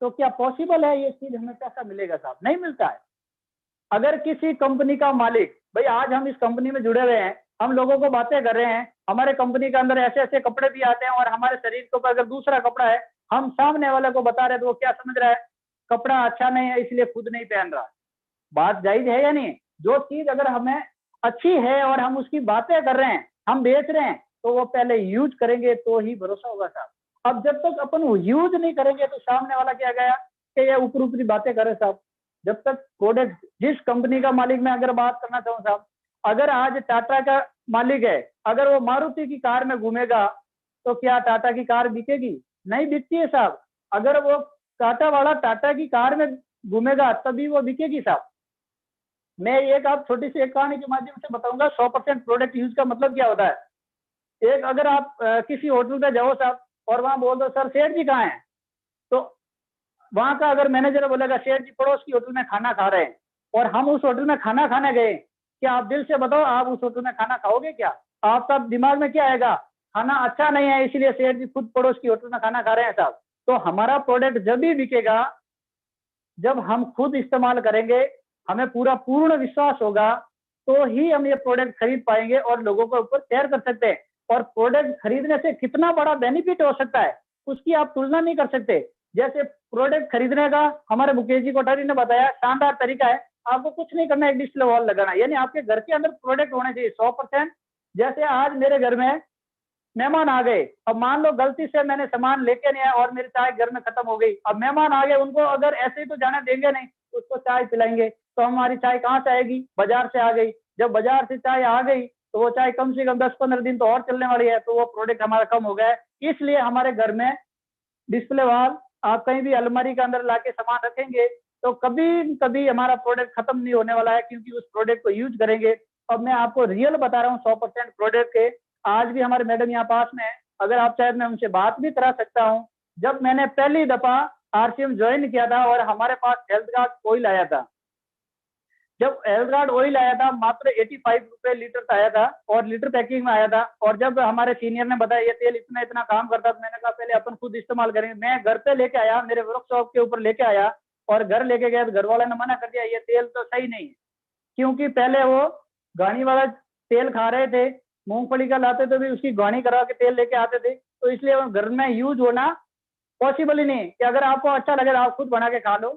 तो क्या पॉसिबल है ये चीज हमें पैसा मिलेगा साहब? नहीं मिलता है। अगर किसी कंपनी का मालिक, भाई आज हम इस कंपनी में जुड़े हुए हैं, हम लोगों को बातें कर रहे हैं, हमारे कंपनी के अंदर ऐसे ऐसे कपड़े भी आते हैं और हमारे शरीर के ऊपर अगर दूसरा कपड़ा है, हम सामने वाले को बता रहे हैं, तो वो क्या समझ रहा है? कपड़ा अच्छा नहीं है इसलिए खुद नहीं पहन रहा। बात जायज है या नहीं? जो चीज अगर हमें अच्छी है और हम उसकी बातें कर रहे हैं, हम बेच रहे हैं, तो वो पहले यूज करेंगे तो ही भरोसा होगा साहब। अब जब तक अपन वो यूज नहीं करेंगे तो सामने वाला क्या गया कि ये ऊपर ऊपरी बातें करे साहब। जब तक प्रोडक्ट, जिस कंपनी का मालिक मैं अगर बात करना चाहूँ साहब, अगर आज टाटा का मालिक है, अगर वो मारुति की कार में घूमेगा, तो क्या टाटा की कार बिकेगी? नहीं बिकती है साहब। अगर वो टाटा वाला टाटा की कार में घूमेगा तभी वो बिकेगी साहब। मैं एक आप छोटी सी एक कहानी के माध्यम से बताऊंगा 100% प्रोडक्ट यूज का मतलब क्या होता है। एक अगर आप किसी होटल पे जाओ साहब और वहां बोल दो सर सेठ जी कहाँ हैं, तो वहां का अगर मैनेजर बोलेगा सेठ जी पड़ोस की होटल में खाना खा रहे हैं, और हम उस होटल में खाना खाने गए, क्या आप दिल से बताओ आप उस होटल में खाना खाओगे क्या? आपका दिमाग में क्या आएगा? खाना अच्छा नहीं है इसलिए सेठ जी खुद पड़ोस की होटल में खाना खा रहे हैं साहब। तो हमारा प्रोडक्ट जब भी बिकेगा जब हम खुद इस्तेमाल करेंगे, हमें पूरा पूर्ण विश्वास होगा, तो ही हम ये प्रोडक्ट खरीद पाएंगे और लोगों के ऊपर शेयर कर सकते हैं। और प्रोडक्ट खरीदने से कितना बड़ा बेनिफिट हो सकता है उसकी आप तुलना नहीं कर सकते। जैसे प्रोडक्ट खरीदने का हमारे मुकेश जी कोठारी ने बताया शानदार तरीका है। आपको कुछ नहीं करना, एक डिस्प्ले वॉल लगाना, यानी आपके घर के अंदर प्रोडक्ट होने चाहिए 100%। जैसे आज मेरे घर में मेहमान आ गए, अब मान लो गलती से मैंने सामान लेके नहीं आया और मेरी चाय घर में खत्म हो गई। अब मेहमान आ गए, उनको अगर ऐसे ही तो जाने देंगे नहीं, उसको चाय पिलाएंगे, तो हमारी चाय कहाँ से आएगी? बाजार से आ गई। जब बाजार से चाय आ गई तो वो चाय कम से कम 10-15 दिन तो और चलने वाली है, तो वो प्रोडक्ट हमारा कम हो गया है। इसलिए हमारे घर में डिस्प्ले वॉल, आप कहीं भी अलमारी के अंदर लाके सामान रखेंगे तो कभी कभी हमारा प्रोडक्ट खत्म नहीं होने वाला है, क्योंकि उस प्रोडक्ट को यूज करेंगे। अब मैं आपको रियल बता रहा हूँ 100% प्रोडक्ट के। आज भी हमारे मैडम यहाँ पास में है, अगर आप चाहे मैं उनसे बात भी करा सकता हूँ। जब मैंने पहली दफा आरसीएम ज्वाइन किया था और हमारे पास हेल्थ गार्ड ऑयल आया था, जब हेल्थ गार्ड ऑयल आया था मात्र 85 रुपए लीटर का आया था और लीटर पैकिंग में आया था। और जब हमारे सीनियर ने बताया ये तेल इतना इतना काम करता, तो मैंने कहा पहले अपन खुद इस्तेमाल करेंगे। मैं घर पे लेके आया, मेरे वर्कशॉप के ऊपर लेके आया और घर लेके गया तो घर वाले ने मना कर दिया, ये तेल तो सही नहीं है। क्योंकि पहले वो घानी वाला तेल खा रहे थे, मूंगफली का लाते तो भी उसकी घानी करा के तेल लेके आते थे, तो इसलिए वो घर में यूज होना पॉसिबल ही नहीं कि अगर आपको अच्छा लगे तो आप खुद बना के खा लो।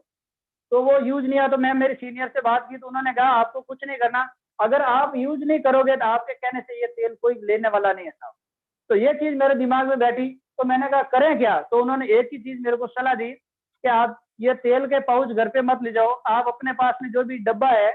तो वो यूज नहीं आया। तो मैं मेरे सीनियर से बात की तो उन्होंने कहा आपको कुछ नहीं करना, अगर आप यूज नहीं करोगे तो आपके कहने से ये तेल कोई लेने वाला नहीं है साहब। तो ये चीज मेरे दिमाग में बैठी, तो मैंने कहा करें क्या। तो उन्होंने एक ही चीज मेरे को सलाह दी कि आप ये तेल के पाउच घर पे मत ले जाओ, आप अपने पास में जो भी डब्बा है,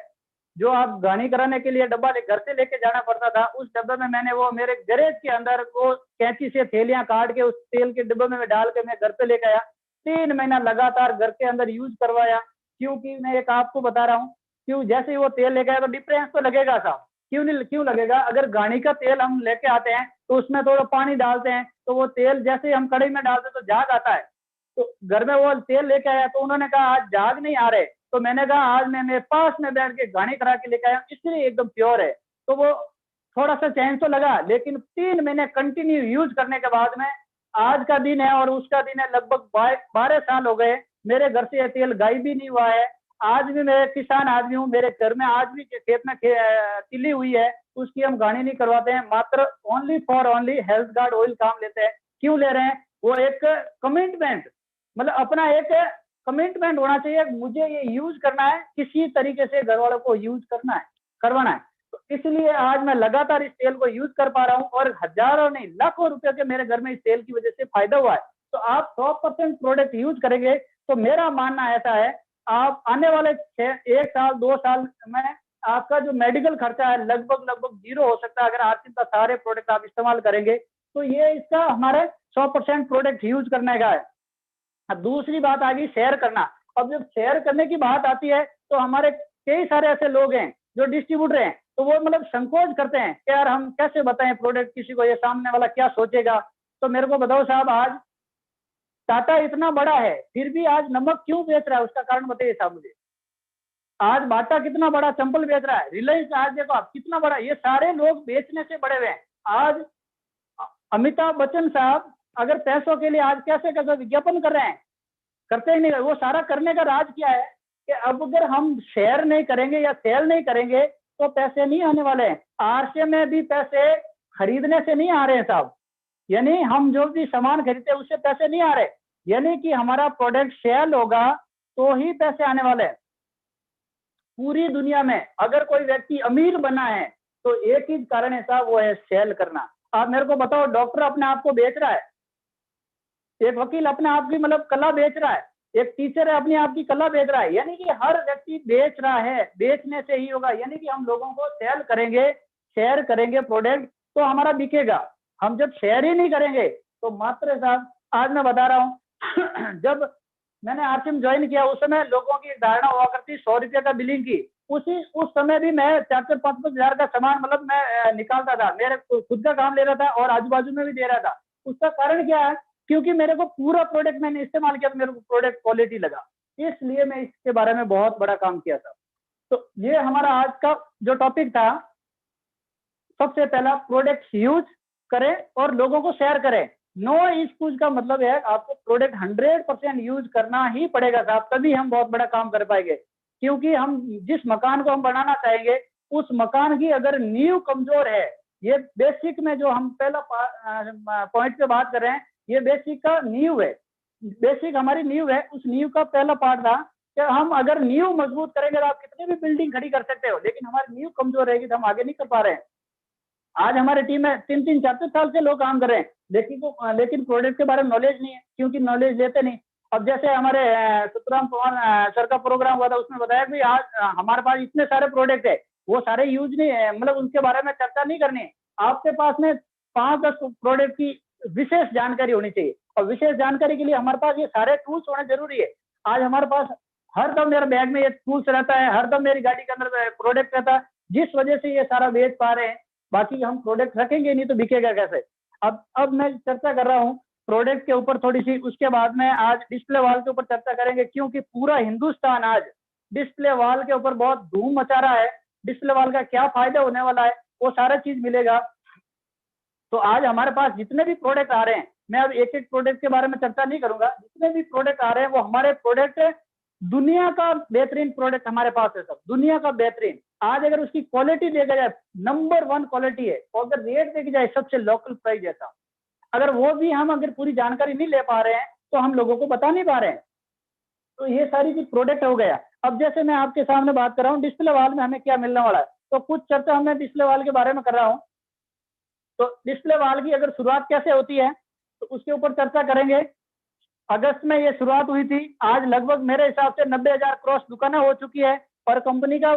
जो आप घानी कराने के लिए डब्बा घर से लेके जाना पड़ता था, उस डब्बे में मैंने वो मेरे गैरेज के अंदर वो कैंची से थैलियां काट के उस तेल के डब्बे में डाल के मैं घर पे लेके आया। 3 महीना लगातार घर के अंदर यूज करवाया। क्योंकि मैं एक आपको बता रहा हूँ, क्यों जैसे ही वो तेल लेके आया तो डिफरेंस तो लगेगा साहब, क्यों नहीं क्यों लगेगा। अगर घानी का तेल हम लेके आते हैं तो उसमें थोड़ा पानी डालते हैं, तो वो तेल जैसे ही हम कढ़ाई में डालते हैं तो झाग आता है। तो घर में वो तेल लेके आया तो उन्होंने कहा आज झाग नहीं आ रहे, तो मैंने कहा आज मैं मेरे पास में बैठ के घानी करा के लेके आया, इसलिए एकदम प्योर है। तो वो थोड़ा सा चेंज तो लगा, लेकिन 3 महीने कंटिन्यू यूज करने के बाद में आज का दिन है और उसका दिन है, लगभग 12 साल हो गए मेरे घर से ये तेल गायब भी नहीं हुआ है। आज भी मैं किसान आदमी हूँ, मेरे घर में आज भी खेत में तिली हुई है, उसकी हम घानी नहीं करवाते हैं, मात्र only for only health guard oil काम लेते हैं। क्यों ले रहे हैं, वो एक कमिटमेंट, मतलब अपना एक कमिटमेंट होना चाहिए, मुझे ये यूज करना है, किसी तरीके से घर वालों को यूज करना है, करवाना है। तो इसलिए आज मैं लगातार इस तेल को यूज कर पा रहा हूँ और हजारों नहीं लाखों रुपए के मेरे घर में इस तेल की वजह से फायदा हुआ है। तो आप 100% प्रोडक्ट यूज करेंगे तो मेरा मानना ऐसा है, आप आने वाले 1 साल 2 साल में आपका जो मेडिकल खर्चा है लगभग 0 हो सकता है अगर आरसीएम का सारे प्रोडक्ट आप इस्तेमाल करेंगे। तो ये इसका हमारे 100% प्रोडक्ट यूज करने का है। अब दूसरी बात आ गई शेयर करना। अब जब शेयर करने की बात आती है तो हमारे कई सारे ऐसे लोग हैं जो डिस्ट्रीब्यूटर हैं, तो वो मतलब संकोच करते हैं कि यार हम कैसे बताएं प्रोडक्ट किसी को, ये सामने वाला क्या सोचेगा। तो मेरे को बताओ साहब, आज टाटा इतना बड़ा है फिर भी आज नमक क्यों बेच रहा है, उसका कारण बताइए साहब मुझे। आज बाटा कितना बड़ा चंपल बेच रहा है, रिलायंस आज देखो आप कितना बड़ा, ये सारे लोग बेचने से बड़े हुए हैं। आज अमिताभ बच्चन साहब अगर पैसों के लिए आज कैसे कैसे विज्ञापन कर रहे हैं, करते ही नहीं। वो सारा करने का राज क्या है कि अब अगर हम शेयर नहीं करेंगे या सेल नहीं करेंगे तो पैसे नहीं आने वाले हैं। आरसीएम में भी पैसे खरीदने से नहीं आ रहे हैं साहब, यानी हम जो भी सामान खरीदते हैं उससे पैसे नहीं आ रहे, यानी कि हमारा प्रोडक्ट सेल होगा तो ही पैसे आने वाले हैं। पूरी दुनिया में अगर कोई व्यक्ति अमीर बना है तो एक ही कारण है साहब, वो है सेल करना। आप मेरे को बताओ, डॉक्टर अपने आप को बेच रहा है, एक वकील अपने आप की मतलब कला बेच रहा है, एक टीचर है अपनी आप की कला बेच रहा है, यानी कि हर व्यक्ति बेच रहा है, बेचने से ही होगा। यानी कि हम लोगों को सेल करेंगे, शेयर करेंगे प्रोडक्ट तो हमारा बिकेगा। हम जब शेयर ही नहीं करेंगे तो मात्र साहब, आज मैं बता रहा हूँ जब मैंने आरसीएम ज्वाइन किया उस समय लोगों की धारणा हुआ करती 100 रुपये का बिलिंग की, उस समय भी मैं 4-5 हजार का सामान मतलब मैं निकालता था, मेरे खुद का काम ले रहा था और आजू बाजू में भी दे रहा था। उसका कारण क्या है, क्योंकि मेरे को पूरा प्रोडक्ट मैंने इस्तेमाल किया तो मेरे को प्रोडक्ट क्वालिटी लगा, इसलिए मैं इसके बारे में बहुत बड़ा काम किया था। तो ये हमारा आज का जो टॉपिक था, सबसे पहला प्रोडक्ट यूज करें और लोगों को शेयर करें। नो एक्सक्यूज का मतलब है आपको प्रोडक्ट 100% यूज करना ही पड़ेगा साहब, तभी हम बहुत बड़ा काम कर पाएंगे। क्योंकि हम जिस मकान को हम बनाना चाहेंगे उस मकान की अगर नींव कमजोर है, ये बेसिक में जो हम पहला पॉइंट पे बात कर रहे हैं, ये बेसिक का नींव है, बेसिक हमारी नींव है। उस नींव का पहला पार्ट था कि हम अगर नींव मजबूत करेंगे तो आप कितनी भी बिल्डिंग खड़ी कर सकते हो, लेकिन हमारी नींव कमजोर रहेगी तो हम आगे नहीं कर पा रहे हैं। आज हमारी टीम में 3-3, 4-4 साल से लोग काम कर रहे हैं, लेकिन प्रोडक्ट के बारे में नॉलेज नहीं है, क्योंकि नॉलेज लेते नहीं। अब जैसे हमारे सतराम पवार सर का प्रोग्राम हुआ था, उसमें बताया कि आज हमारे पास इतने सारे प्रोडक्ट है, वो सारे यूज नहीं है, मतलब उनके बारे में चर्चा नहीं करनी है। आपके पास में 5-10 प्रोडक्ट की विशेष जानकारी होनी चाहिए, और विशेष जानकारी के लिए हमारे पास ये सारे टूल्स होना जरूरी है। आज हमारे पास हर दम मेरे बैग में ये टूल्स रहता है, हर दम मेरी गाड़ी के अंदर प्रोडक्ट रहता है, जिस वजह से ये सारा बेच पा रहे हैं। बाकी हम प्रोडक्ट रखेंगे नहीं तो बिकेगा कैसे। अब मैं चर्चा कर रहा हूँ प्रोडक्ट के ऊपर थोड़ी सी, उसके बाद में आज डिस्प्ले वॉल के ऊपर चर्चा करेंगे, क्योंकि पूरा हिंदुस्तान आज डिस्प्ले वॉल के ऊपर बहुत धूम मचा रहा है। डिस्प्ले वॉल का क्या फायदा होने वाला है वो सारा चीज मिलेगा। तो आज हमारे पास जितने भी प्रोडक्ट आ रहे हैं, मैं अब एक एक प्रोडक्ट के बारे में चर्चा नहीं करूंगा, जितने भी प्रोडक्ट आ रहे हैं वो हमारे प्रोडक्ट दुनिया का बेहतरीन प्रोडक्ट हमारे पास है, सब दुनिया का बेहतरीन। आज अगर उसकी क्वालिटी देखा जाए नंबर 1 क्वालिटी है, और अगर रेट देखी जाए सबसे लोकल प्राइस जैसा, अगर वो भी हम अगर पूरी जानकारी नहीं ले पा रहे हैं तो हम लोगों को बता नहीं पा रहे हैं। तो ये सारी चीज प्रोडक्ट हो गया। अब जैसे मैं आपके सामने बात कर रहा हूँ डिस्प्ले वॉल में हमें क्या मिलने वाला है, तो कुछ चर्चा मैं डिस्प्ले वॉल के बारे में कर रहा हूँ। तो डिस्प्ले वॉल की अगर शुरुआत कैसे होती है तो उसके ऊपर चर्चा करेंगे। अगस्त में ये शुरुआत हुई थी, आज लगभग मेरे हिसाब से 90,000 क्रॉस दुकानें हो चुकी है, और कंपनी का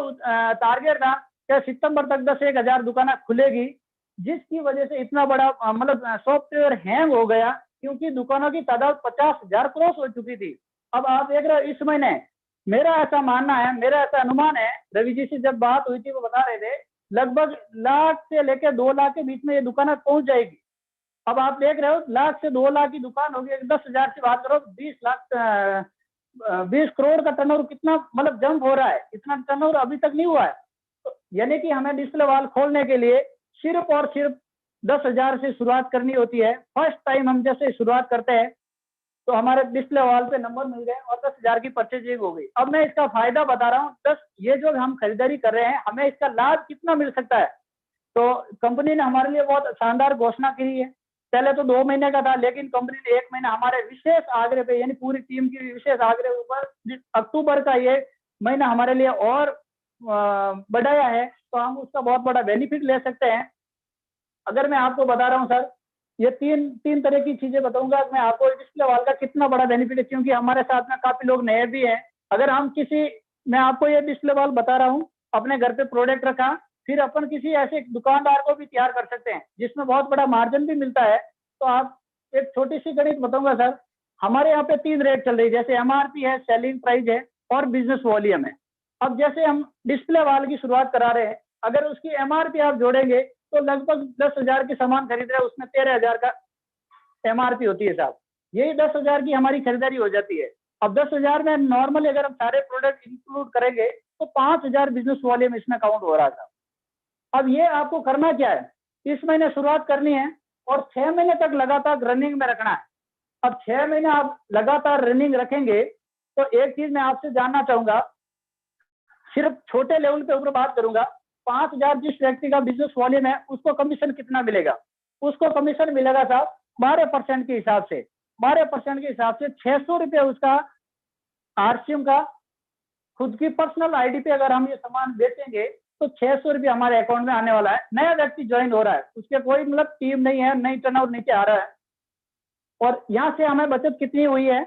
टारगेट था कि सितंबर तक 10-1,000 दुकानें खुलेगी, जिसकी वजह से इतना बड़ा मतलब सॉफ्टवेयर हैंग हो गया, क्योंकि दुकानों की तादाद 50,000 क्रॉस हो चुकी थी। अब आप देख रहे हो इस महीने, मेरा ऐसा मानना है, मेरा ऐसा अनुमान है, रवि जी से जब बात हुई थी वो बता रहे थे लगभग 1,00,000 से लेकर 2 लाख के बीच में ये दुकानें पहुंच जाएगी। अब आप देख रहे हो 1,00,000 से 2 लाख की दुकान होगी, 10,000 से बात करो 20 करोड़ का टर्नओवर, कितना मतलब जंप हो रहा है, इतना टर्नओवर अभी तक नहीं हुआ है। तो यानी कि हमें डिस्प्ले वॉल खोलने के लिए सिर्फ और सिर्फ 10,000 से शुरुआत करनी होती है। फर्स्ट टाइम हम जैसे शुरुआत करते हैं तो हमारे डिस्प्ले वॉल पे नंबर मिल गए और 10,000 की परचेजिंग हो गई। अब मैं इसका फायदा बता रहा हूँ, 10 ये जो हम खरीदारी कर रहे हैं हमें इसका लाभ कितना मिल सकता है। तो कंपनी ने हमारे लिए बहुत शानदार घोषणा की है। पहले तो 2 महीने का था, लेकिन कंपनी ने 1 महीना हमारे विशेष आग्रह पे, यानी पूरी टीम की विशेष आग्रह ऊपर अक्टूबर का ये महीना हमारे लिए और बढ़ाया है, तो हम उसका बहुत बड़ा बेनिफिट ले सकते हैं। अगर मैं आपको बता रहा हूँ सर, ये तीन तरह की चीजें बताऊंगा मैं आपको डिस्प्ले वॉल का कितना बड़ा बेनिफिट है, क्योंकि हमारे साथ में काफी लोग नए भी हैं। अगर हम मैं आपको ये डिस्प्ले वॉल बता रहा हूँ, अपने घर पे प्रोडक्ट रखा, फिर अपन किसी ऐसे दुकानदार को भी तैयार कर सकते हैं जिसमें बहुत बड़ा मार्जिन भी मिलता है। तो आप एक छोटी सी गणित बताऊंगा सर, हमारे यहाँ पे 3 रेट चल रही है, जैसे एमआरपी है, सेलिंग प्राइस है और बिजनेस वॉल्यूम है। अब जैसे हम डिस्प्ले वॉल की शुरुआत करा रहे हैं, अगर उसकी एमआरपी आप जोड़ेंगे तो लगभग 10,000 के सामान खरीद रहे हैं, उसमें 13,000 का एमआरपी होती है साहब। यही 10,000 की हमारी खरीदारी हो जाती है। अब 10,000 में नॉर्मली अगर हम सारे प्रोडक्ट इंक्लूड करेंगे तो 5,000 बिजनेस वॉल्यूम इसमें काउंट हो रहा था। अब ये आपको करना क्या है, इस महीने शुरुआत करनी है और 6 महीने तक लगातार रनिंग में रखना है। अब 6 महीने आप लगातार रनिंग रखेंगे तो एक चीज मैं आपसे जानना चाहूंगा, सिर्फ छोटे लेवल पे ऊपर बात करूंगा, 5,000 जिस व्यक्ति का बिजनेस वॉल्यूम है उसको कमीशन कितना मिलेगा, उसको कमीशन मिलेगा साहब 12% के हिसाब से। 12% के हिसाब से 600 रुपये उसका आरसीएम का खुद की पर्सनल आईडी पे अगर हम ये सामान बेचेंगे तो 600 रुपये हमारे अकाउंट में आने वाला है। नया व्यक्ति ज्वाइन हो रहा है, उसके कोई मतलब टीम नहीं है, नई टर्नओवर नीचे आ रहा है, और यहाँ से हमें बचत कितनी हुई है,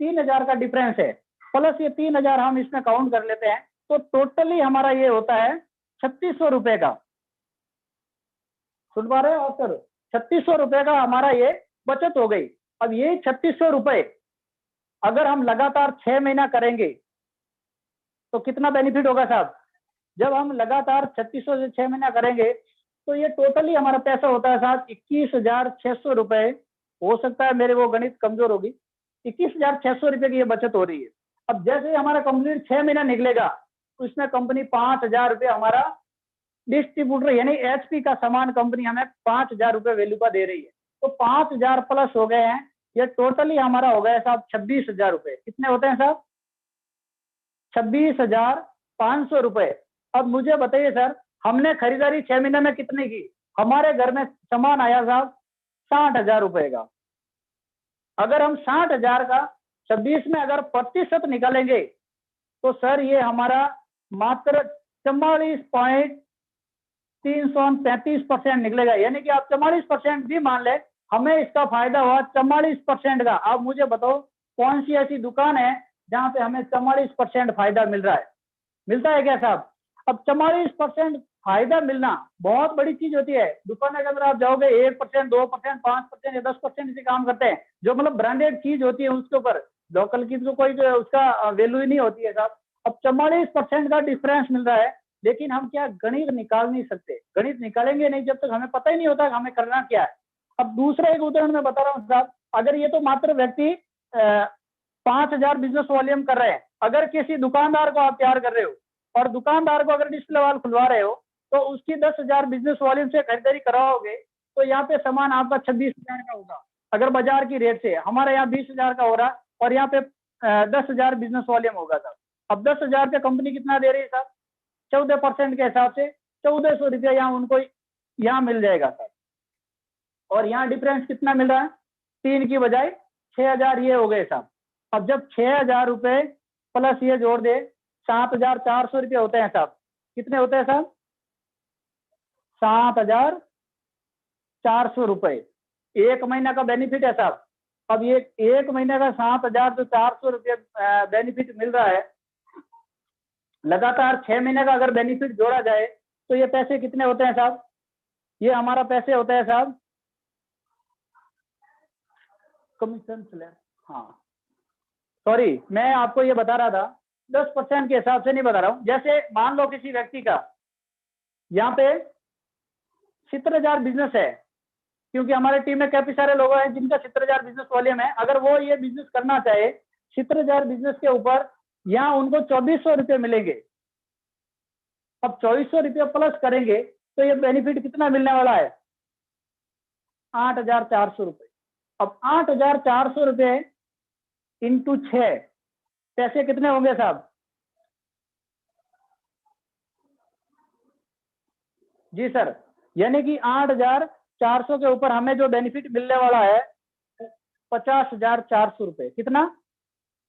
3,000 का डिफरेंस है, प्लस ये 3,000 हम इसमें काउंट कर लेते हैं, तो टोटली हमारा ये होता है 3,600 रुपए का। सुन पा रहे हो सर, 3,600 रुपए का हमारा ये बचत हो गई। अब ये 3,600 रुपए अगर हम लगातार 6 महीना करेंगे तो कितना बेनिफिट होगा साहब, जब हम लगातार 3,600 से 6 महीना करेंगे तो ये टोटली हमारा पैसा होता है साहब 21,600 रुपए। हो सकता है मेरे वो गणित कमजोर होगी, 21,600 रुपए की ये बचत हो रही है। अब जैसे हमारा कंप्लीट 6 महीना निकलेगा तो इसमें कंपनी 5,000 रुपये हमारा डिस्ट्रीब्यूटर यानी एचपी का सामान कंपनी हमें 5,000 रुपये वैल्यू का दे रही है, तो 5,000 प्लस हो गए हैं, ये टोटली हमारा हो गया साहब 26,000 रुपये। कितने होते हैं साहब, 26,500 रुपए। अब मुझे बताइए सर, हमने खरीदारी 6 महीने में कितने की, हमारे घर में सामान आया साहब 60,000 रुपए का। अगर हम 60,000 का 26 में अगर प्रतिशत निकालेंगे तो सर ये हमारा मात्र 44.333% निकलेगा, यानी कि आप 44% भी मान ले, हमें इसका फायदा हुआ 44% का। आप मुझे बताओ कौन सी ऐसी दुकान है जहां पे हमें 44% फायदा मिल रहा है, मिलता है क्या साहब। अब 44% फायदा मिलना बहुत बड़ी चीज होती है। दुकान के अंदर आप जाओगे 1%, 2%, 5% या 10% इसे काम करते हैं, जो मतलब ब्रांडेड चीज होती है उसके ऊपर, लोकल की तो कोई उसका वैल्यू ही नहीं होती है साहब। अब 44% का डिफरेंस मिल रहा है, लेकिन हम क्या गणित निकाल नहीं सकते, गणित निकालेंगे नहीं जब तक हमें पता ही नहीं होता कि हमें करना क्या है। अब दूसरा एक उदाहरण मैं बता रहा हूँ साहब, अगर ये तो मात्र व्यक्ति 5,000 बिजनेस वॉल्यूम कर रहे हैं, अगर किसी दुकानदार को आप तैयार कर रहे हो और दुकानदार को अगर डिस्प्ले वॉल खुलवा रहे हो तो उसकी 10,000 बिजनेस वॉल्यूम से खरीदारी कराओगे तो यहाँ पे सामान आपका 26,000 का होगा। अगर बाजार की रेट से हमारे यहाँ 20,000 का हो रहा और यहाँ पे 10,000 बिजनेस वॉल्यूम होगा सर। अब 10,000 पे कंपनी कितना दे रही है सर? 14% के हिसाब से 1,400 रुपया यहाँ उनको यहाँ मिल जाएगा सर। और यहाँ डिफरेंस कितना मिल रहा है? 3 की बजाय 6,000 ये हो गए साहब। अब जब 6,000 रुपए प्लस ये जोड़ दे 7,400 रुपये होते हैं साहब। कितने होते हैं साहब? 7,400 रुपए एक महीना का बेनिफिट है साहब। अब ये एक महीने का 7,400 रुपये बेनिफिट मिल रहा है, लगातार 6 महीने का अगर बेनिफिट जोड़ा जाए तो ये पैसे कितने होते हैं साहब? ये हमारा पैसे होते हैं साहब कमीशन स्लैब, हाँ सॉरी मैं आपको ये बता रहा था 10% के हिसाब से नहीं बता रहा हूँ। जैसे मान लो किसी व्यक्ति का यहाँ पे 70,000 बिजनेस है, क्योंकि हमारे टीम में काफी सारे लोग हैं जिनका 70,000 बिजनेस वॉल्यूम है। अगर वो ये बिजनेस करना चाहे 70,000 बिजनेस के ऊपर यहाँ उनको 2,400 रुपये मिलेंगे। अब 2,400 रुपये प्लस करेंगे तो ये बेनिफिट कितना मिलने वाला है? 8,400 रुपये। अब 8,400 रुपये इंटू 6 पैसे कितने होंगे साहब? जी सर, यानी कि 8,400 के ऊपर हमें जो बेनिफिट मिलने वाला है 50,400 रुपये। कितना?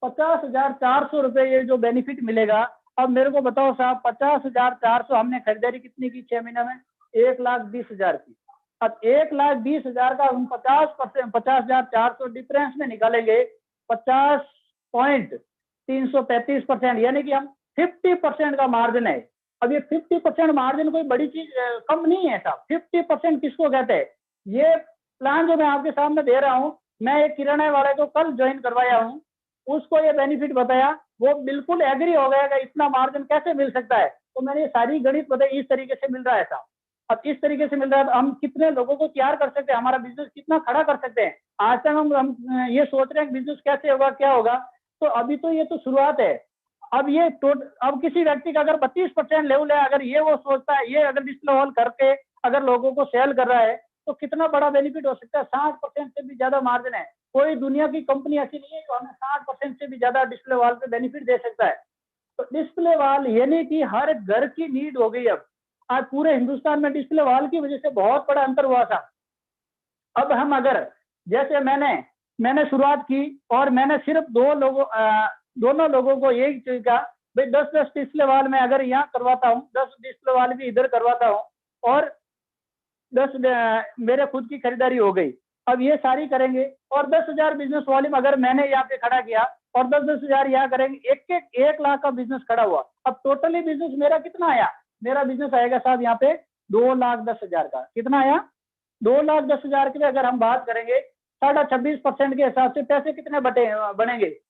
50,400 रुपये ये जो बेनिफिट मिलेगा। अब मेरे को बताओ साहब 50,400 हमने खरीदारी कितनी की 6 महीने में? 1,20,000 की। अब 1,20,000 का हम 50%, 50,400 डिफरेंस में निकालेंगे 50.335%, यानी कि हम 50% का मार्जिन है। अब ये 50% मार्जिन कोई बड़ी चीज कम नहीं है साहब। 50% किसको कहते हैं? ये प्लान जो मैं आपके सामने दे रहा हूँ, मैं एक किराने वाले को कल ज्वाइन करवाया हूँ, उसको ये बेनिफिट बताया, वो बिल्कुल एग्री हो गया कि इतना मार्जिन कैसे मिल सकता है। तो मैंने ये सारी गणित बताई, इस तरीके से मिल रहा है साहब। अब इस तरीके से मिल रहा है तो हम कितने लोगों को तैयार कर सकते हैं, हमारा बिजनेस कितना खड़ा कर सकते हैं। आज तक हम ये सोच रहे हैं कि बिजनेस कैसे होगा, क्या होगा, तो अभी तो ये तो शुरुआत है। अब ये अब किसी व्यक्ति का अगर 32% लेवल है, अगर ये वो सोचता है, ये अगर डिस्प्ले वॉल करके अगर लोगों को सेल कर रहा है तो कितना बड़ा बेनिफिट हो सकता है। 60% से भी ज्यादा मार्जिन है। कोई दुनिया की कंपनी ऐसी नहीं है जो हमें 60% से भी ज्यादा डिस्प्ले वॉल पे बेनिफिट दे सकता है। तो डिस्प्ले वॉल यानी कि हर घर की नीड हो गई। अब आज पूरे हिंदुस्तान में डिस्प्ले वॉल की वजह से बहुत बड़ा अंतर हुआ था। अब हम अगर जैसे मैंने शुरुआत की और मैंने सिर्फ दोनों लोगों को यही चीज का भाई 10-10 डिस्प्ले वॉल में अगर यहाँ करवाता हूँ, 10 डिस्प्ले वॉल भी इधर करवाता हूँ और 10 मेरे खुद की खरीदारी हो गई। अब ये सारी करेंगे और 10,000 बिजनेस वॉल्यूम अगर मैंने यहाँ पे खड़ा किया और 10,000 यहाँ करेंगे, 1 लाख का बिजनेस खड़ा हुआ। अब टोटली बिजनेस मेरा कितना आया? मेरा बिजनेस आएगा साहब यहाँ पे 2,10,000 का। कितना आया? 2,10,000 के लिए अगर हम बात करेंगे 26.5% के हिसाब से पैसे कितने बनेंगे?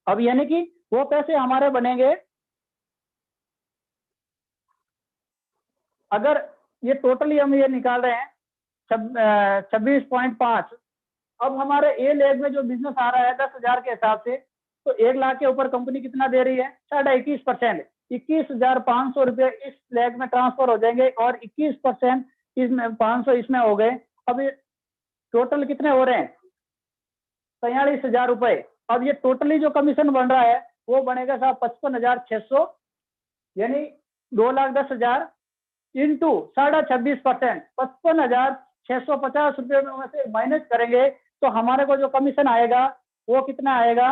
अब यानी कि वो पैसे हमारे बनेंगे, अगर ये टोटली हम ये निकाल रहे हैं 26.5। अब हमारे ए लेग में जो बिजनेस आ रहा है 10,000 के हिसाब से, तो 1 लाख के ऊपर कंपनी कितना दे रही है? 21%। 21,500 रुपये इस लेग में ट्रांसफर हो जाएंगे और 21% इसमें 500 इसमें हो गए। अब ये टोटल कितने हो रहे हैं? 43,000 रुपए। अब ये टोटली जो कमीशन बन रहा है वो बनेगा साहब 55,600, यानी 2,10,000 इंटू 26.5%, 55,650 रुपये में से माइनस करेंगे तो हमारे को जो कमीशन आएगा वो कितना आएगा?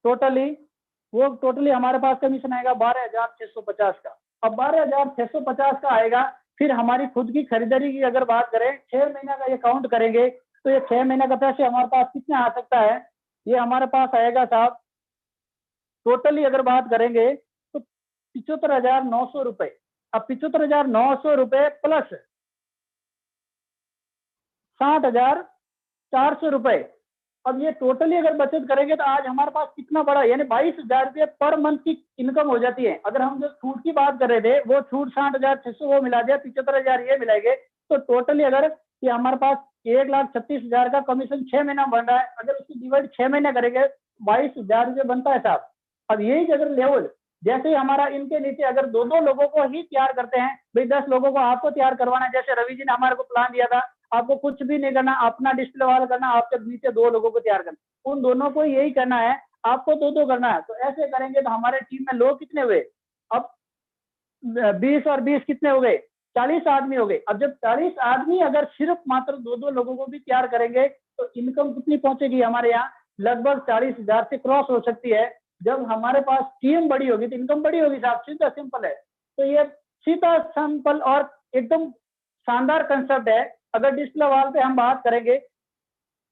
टोटली हमारे पास कमीशन आएगा 12,650 का। अब 12,650 का आएगा। फिर हमारी खुद की खरीदारी की अगर बात करें 6 महीने का ये काउंट करेंगे तो ये 6 महीने का पैसे हमारे पास कितने आ सकता है? ये हमारे पास आएगा साहब, टोटली अगर बात करेंगे तो 75,900 रुपए। अब 75,900 रुपए प्लस 60,400 रुपए, अब ये टोटली अगर बचत करेंगे तो आज हमारे पास कितना बड़ा, यानी 22,000 रुपये पर मंथ की इनकम हो जाती है। अगर हम जो छूट की बात कर रहे थे वो छूट 60,600 वो मिला दिया, 75,000 ये मिलाएंगे तो टोटली अगर ये हमारे पास 1,36,000 का कमीशन 6 महीना बन रहा है, अगर उसकी डिवाइड 6 महीने करेंगे 22,000 रुपये बनता है साहब। अब यही अगर लेवल जैसे ही हमारा इनके नीचे अगर दो दो लोगों को ही तैयार करते हैं, भाई 10 लोगों को आपको तैयार करवाना है, जैसे रवि जी ने हमारे को प्लान दिया था, आपको कुछ भी नहीं करना, अपना डिस्प्ले वाल करना, आपके नीचे 2 लोगों को तैयार करना, उन दोनों को यही करना है, आपको 2-2 करना है। तो ऐसे करेंगे तो हमारे टीम में लोग कितने हुए, अब 20 और 20 कितने हो गए, 40 आदमी हो गए। अब जब 40 आदमी अगर सिर्फ मात्र 2-2 लोगों को भी तैयार करेंगे तो इनकम कितनी पहुंचेगी हमारे यहाँ, लगभग 40,000 से क्रॉस हो सकती है। जब हमारे पास टीम बड़ी होगी तो इनकम बड़ी होगी साहब, सीधा सिंपल है। तो ये सीधा सिंपल और एकदम शानदार कंसेप्ट है। अगर डिस्प्ले वॉल पे हम बात करेंगे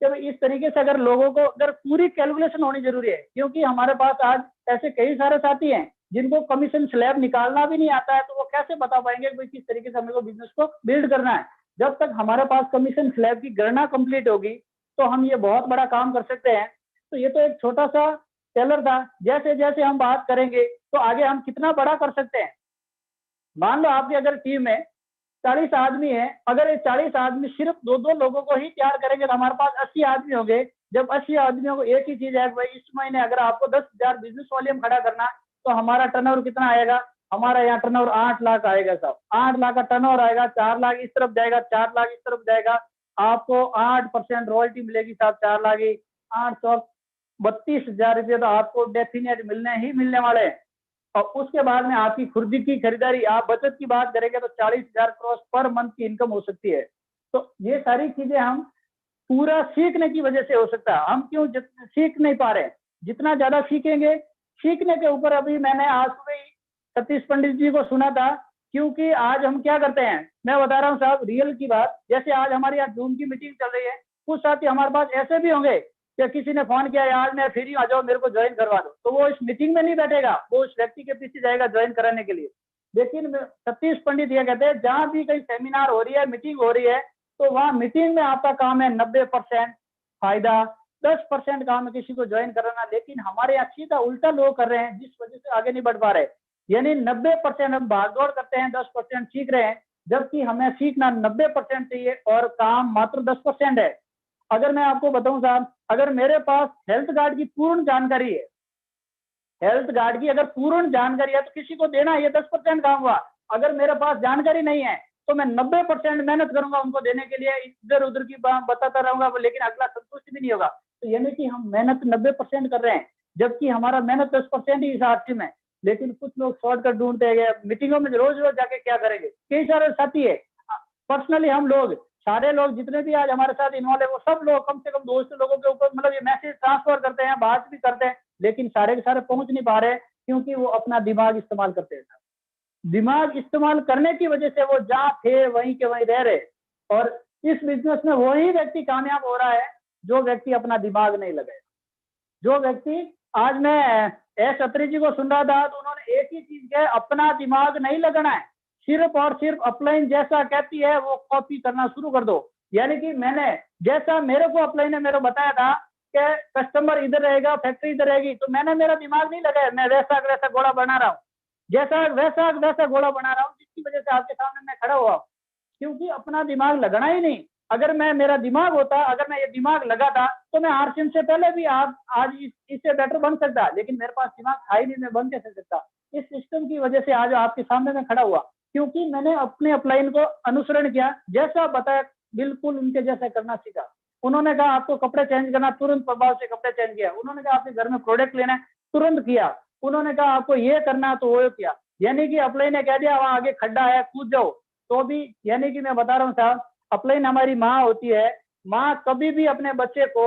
जब इस तरीके से अगर लोगों को अगर पूरी कैलकुलेशन होनी जरूरी है, क्योंकि हमारे पास आज ऐसे कई सारे साथी हैं जिनको कमीशन स्लैब निकालना भी नहीं आता है, तो वो कैसे बता पाएंगे कि किस तरीके से हमें को बिजनेस को बिल्ड करना है। जब तक हमारे पास कमीशन स्लैब की गणना कंप्लीट होगी तो हम ये बहुत बड़ा काम कर सकते हैं। तो ये तो एक छोटा सा टेलर था, जैसे जैसे हम बात करेंगे तो आगे हम कितना बड़ा कर सकते हैं। मान लो आपकी अगर टीम में 40 आदमी है, अगर ये 40 आदमी सिर्फ 2-2 लोगों को ही तैयार करेंगे तो हमारे पास 80 आदमी हो गए। जब 80 आदमियों को एक ही चीज है भाई, इस महीने अगर आपको 10,000 बिजनेस वॉल्यूम खड़ा करना तो हमारा टर्नओवर कितना आएगा, हमारा यहाँ टर्नओवर 8 लाख आएगा साहब। 8 लाख का टर्नओवर आएगा, 4 लाख इस तरफ जाएगा, 4 लाख इस तरफ जाएगा, आपको 8% रॉयल्टी मिलेगी साहब। 4 लाख ही 832,000 रुपये तो आपको डेफिनेट मिलने ही मिलने वाले हैं। और उसके बाद में आपकी खुद की खरीदारी, आप बचत की बात करेंगे तो 40,000 क्रॉस पर मंथ की इनकम हो सकती है। तो ये सारी चीजें हम पूरा सीखने की वजह से हो सकता है। हम क्यों सीख नहीं पा रहे, जितना ज्यादा सीखेंगे, सीखने के ऊपर अभी मैंने आज सुबह ही सतीश पंडित जी को सुना था, क्योंकि आज हम क्या करते हैं, मैं बता रहा हूँ साहब रियल की बात। जैसे आज हमारी यहाँ जूम की मीटिंग चल रही है, कुछ साथी हमारे पास ऐसे भी होंगे कि किसी ने फोन किया यार मैं फ्री आ जाओ मेरे को ज्वाइन करवा दो, तो वो इस मीटिंग में नहीं बैठेगा, वो उस व्यक्ति के पीछे जाएगा ज्वाइन कराने के लिए। लेकिन सतीश पंडित ये कहते हैं जहां भी कहीं सेमिनार हो रही है, मीटिंग हो रही है, तो वहां मीटिंग में आपका काम है 90% फायदा, 10% काम है किसी को ज्वाइन कराना। लेकिन हमारे यहाँ सीधा उल्टा लोग कर रहे हैं, जिस वजह से आगे नहीं बढ़ पा रहे। यानी 90% हम भागदौड़ करते हैं, 10% सीख रहे हैं, जबकि हमें सीखना 90% चाहिए और काम मात्र 10% है। अगर मैं आपको बताऊं साहब, अगर मेरे पास हेल्थ कार्ड की पूर्ण जानकारी है, हेल्थ कार्ड की अगर पूर्ण जानकारी है तो किसी को देना ये 10% काम हुआ। अगर मेरे पास जानकारी नहीं है तो मैं 90% मेहनत करूंगा उनको देने के लिए, इधर उधर की बात बताता रहूंगा, लेकिन अगला संतुष्ट भी नहीं होगा। तो यानी कि हम मेहनत 90% कर रहे हैं, जबकि हमारा मेहनत 10% ही हिसाब से में। लेकिन कुछ लोग शॉर्टकट ढूंढते हैं, मीटिंगों में रोज रोज जाके क्या करेंगे। कई सारे साथी है, पर्सनली हम लोग सारे लोग जितने भी आज हमारे साथ इन्वॉल्व है, वो सब लोग कम से कम 200 लोगों के ऊपर मतलब ये मैसेज ट्रांसफर करते हैं, बात भी करते हैं, लेकिन सारे के सारे पहुंच नहीं पा रहे क्योंकि वो अपना दिमाग इस्तेमाल करते हैं। दिमाग इस्तेमाल करने की वजह से वो जहाँ थे वहीं के वहीं रह रहे। और इस बिजनेस में वही व्यक्ति कामयाब हो रहा है जो व्यक्ति अपना दिमाग नहीं लगाए। जो व्यक्ति, आज मैं एस अत्री जी को सुन रहा था तो उन्होंने एक ही चीज कहा, अपना दिमाग नहीं लगाना है, सिर्फ और सिर्फ अपलाइन जैसा कहती है वो कॉपी करना शुरू कर दो। यानी कि मैंने जैसा मेरे को अपलाइन ने मेरे को बताया था कि कस्टमर इधर रहेगा, फैक्ट्री इधर रहेगी, तो मैंने मेरा दिमाग नहीं लगाया, मैं वैसा वैसा घोड़ा बना रहा हूँ, जैसा वैसा वैसा घोड़ा बना रहा हूँ, जिसकी वजह से आपके सामने मैं खड़ा हुआ, क्योंकि अपना दिमाग लगाना ही नहीं। अगर मैं मेरा दिमाग होता, अगर मैं ये दिमाग लगाता तो मैं आरसीएम से पहले भी आज इससे बेटर बन सकता, लेकिन मेरे पास दिमाग था ही नहीं, मैं बन कैसे सकता। इस सिस्टम की वजह से आज आपके सामने मैं खड़ा हुआ, क्योंकि मैंने अपने अपलाइन को अनुसरण किया, जैसा बताया बिल्कुल उनके जैसा करना सीखा। उन्होंने कहा आपको कपड़े चेंज करना, तुरंत प्रभाव से कपड़े चेंज किया। उन्होंने कहा आपके घर में प्रोडक्ट लेना है, तुरंत किया। उन्होंने कहा आपको ये करना तो वो किया। यानी कि अपलाइन ने कह दिया वहां आगे खड्डा है कूद जाओ, तो भी यानी कि मैं बता रहा हूँ साहब, अपलाइन हमारी माँ होती है, माँ कभी भी अपने बच्चे को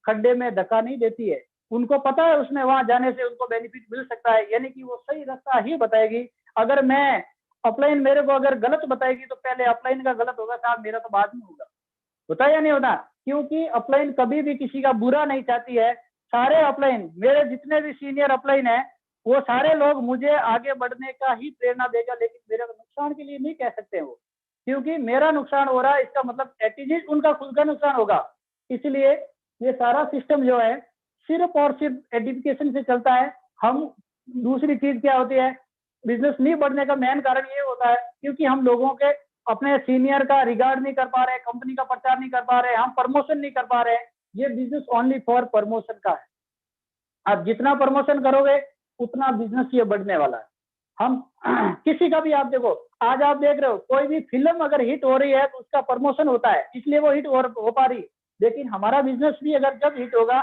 खड्डे में धक्का नहीं देती है, उनको पता है उसमें वहां जाने से उनको बेनिफिट मिल सकता है, यानी कि वो सही रास्ता ही बताएगी। अगर मैं अपलाइन मेरे को अगर गलत बताएगी तो पहले अपलाइन का गलत होगा साहब, मेरा तो बाद में होगा, होता या नहीं होता। क्योंकि अपलाइन कभी भी किसी का बुरा नहीं चाहती है। सारे अपलाइन, मेरे जितने भी सीनियर अपलाइन है, वो सारे लोग मुझे आगे बढ़ने का ही प्रेरणा देगा, लेकिन मेरे नुकसान के लिए नहीं कह सकते वो, क्योंकि मेरा नुकसान हो रहा है इसका मतलब एटीज उनका खुद का नुकसान होगा। इसलिए ये सारा सिस्टम जो है सिर्फ और सिर्फ एडिफिकेशन से चलता है। हम दूसरी चीज क्या होती है, बिजनेस नहीं बढ़ने का मेन कारण ये होता है क्योंकि हम लोगों के अपने सीनियर का रिगार्ड नहीं कर पा रहे, कंपनी का प्रचार नहीं कर पा रहे, हम प्रमोशन नहीं कर पा रहे। ये बिजनेस ओनली फॉर प्रमोशन का है। आप जितना प्रमोशन करोगे उतना बिजनेस ये बढ़ने वाला है। हम किसी का भी आप देखो, आज आप देख रहे हो कोई भी फिल्म अगर हिट हो रही है तो उसका प्रमोशन होता है, इसलिए वो हिट हो पा रही है। लेकिन हमारा बिजनेस भी अगर जब हिट होगा,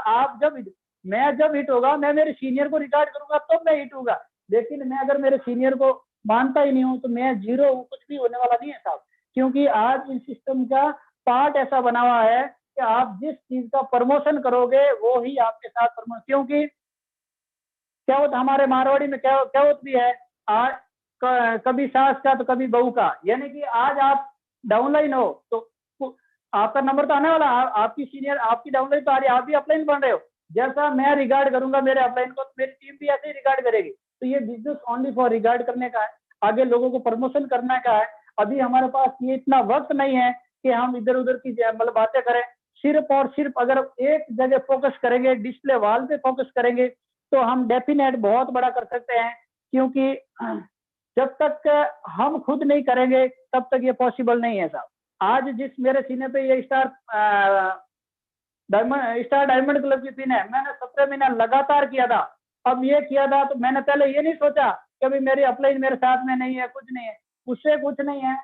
मैं जब हिट होगा, मैं मेरे सीनियर को रिगार्ड करूंगा तो मैं हिट होगा। लेकिन मैं अगर मेरे सीनियर को मानता ही नहीं हूं तो मैं जीरो हूं, कुछ भी होने वाला नहीं है साहब। क्योंकि आज इस सिस्टम का पार्ट ऐसा बना हुआ है कि आप जिस चीज का प्रमोशन करोगे वो ही आपके साथ प्रमोशन। क्योंकि क्या होता हमारे मारवाड़ी में क्या होता भी है, आज कभी सास का तो कभी बहू का, यानी कि आज आप डाउनलाइन हो तो आपका नंबर तो आने वाला, आपकी सीनियर आपकी डाउनलाइन तो आ रही है, आप भी अपलाइन बन रहे हो। जैसा मैं रिगार्ड करूंगा मेरे अपलाइन को तो मेरी टीम भी ऐसे ही रिगार्ड करेगी। तो ये बिजनेस ओनली फॉर रिगार्ड करने का है, आगे लोगों को प्रमोशन करने का है। अभी हमारे पास ये इतना वक्त नहीं है कि हम इधर उधर की मतलब बातें करें। सिर्फ और सिर्फ अगर एक जगह फोकस करेंगे, डिस्प्ले वॉल पे फोकस करेंगे तो हम डेफिनेट बहुत बड़ा कर सकते हैं। क्योंकि जब तक हम खुद नहीं करेंगे तब तक ये पॉसिबल नहीं है साहब। आज जिस मेरे सीने पे ये स्टार डायमंड क्लब की पिन है, मैंने 17 महीना लगातार किया था। अब ये किया था तो मैंने पहले ये नहीं सोचा कि अभी मेरी अपलाइन मेरे साथ में नहीं है, कुछ नहीं है, उससे कुछ नहीं है।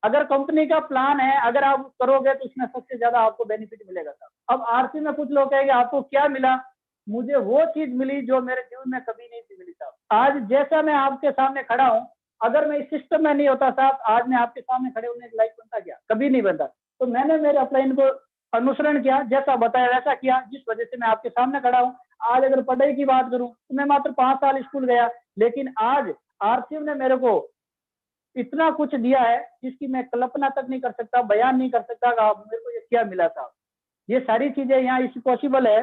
अगर कंपनी का प्लान है, अगर आप करोगे तो उसमें सबसे ज्यादा आपको बेनिफिट मिलेगा साहब। अब आरसी में कुछ लोग कहेंगे आपको क्या मिला, मुझे वो चीज मिली जो मेरे जीवन में कभी नहीं थी मिली साहब। आज जैसा मैं आपके सामने खड़ा हूँ, अगर मैं इस सिस्टम में नहीं होता साहब, आज मैं आपके सामने खड़े होने के लायक बनता क्या, कभी नहीं बनता। तो मैंने मेरे अपलाइन को अनुसरण किया, जैसा बताया वैसा किया, जिस वजह से मैं आपके सामने खड़ा हूँ। आज अगर पढ़ाई की बात करूं तो मैं मात्र 5 साल स्कूल गया, लेकिन आज आरसीएम ने मेरे को इतना कुछ दिया है जिसकी मैं कल्पना तक नहीं कर सकता, बयान नहीं कर सकता कि मेरे को ये क्या मिला था। ये सारी चीजें यहाँ इसी पॉसिबल है।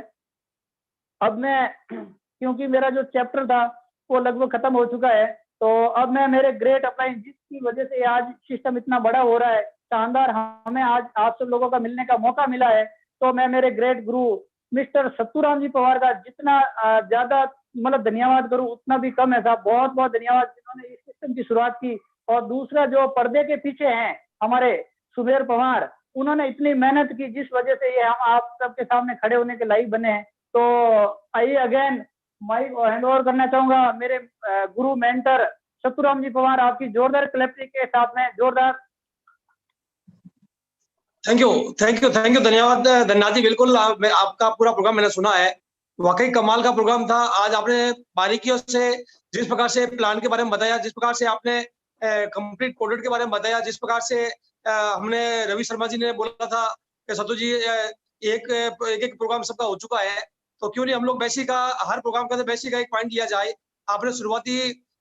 अब मैं क्योंकि मेरा जो चैप्टर था वो लगभग खत्म हो चुका है, तो अब मैं मेरे ग्रेट अपलाइन जिसकी वजह से आज सिस्टम इतना बड़ा हो रहा है, शानदार हमें आज आप सब लोगों का मिलने का मौका मिला है। तो मैं मेरे ग्रेट गुरु मिस्टर सत्तूराम जी पवार का जितना ज्यादा मतलब धन्यवाद करूं उतना भी कम है साहब। बहुत बहुत धन्यवाद जिन्होंने इस सिस्टम की शुरुआत की। और दूसरा जो पर्दे के पीछे हैं हमारे सुबेर पवार, उन्होंने इतनी मेहनत की जिस वजह से ये हम आप सबके सामने खड़े होने के लायक बने हैं। तो आइए अगेन माइक हैंड ओवर करना चाहूंगा मेरे गुरु मेंटर सत्तूराम जी पवार, आपकी जोरदार क्लैपिंग के साथ में जोरदार। थैंक यू धन्यवाद धन्यवाद जी। बिल्कुल मैं आपका पूरा प्रोग्राम मैंने सुना है, वाकई कमाल का प्रोग्राम था। आज आपने बारीकियों से जिस प्रकार से प्लान के बारे में बताया, जिस प्रकार से आपने कंप्लीट प्रोडक्ट के बारे में बताया, जिस प्रकार से हमने रवि शर्मा जी ने बोला था कि सत्तू जी एक प्रोग्राम सबका हो चुका है, तो क्यों नहीं हम लोग बेसिक का हर प्रोग्राम का बेसिक का एक पॉइंट लिया जाए। आपने शुरुआती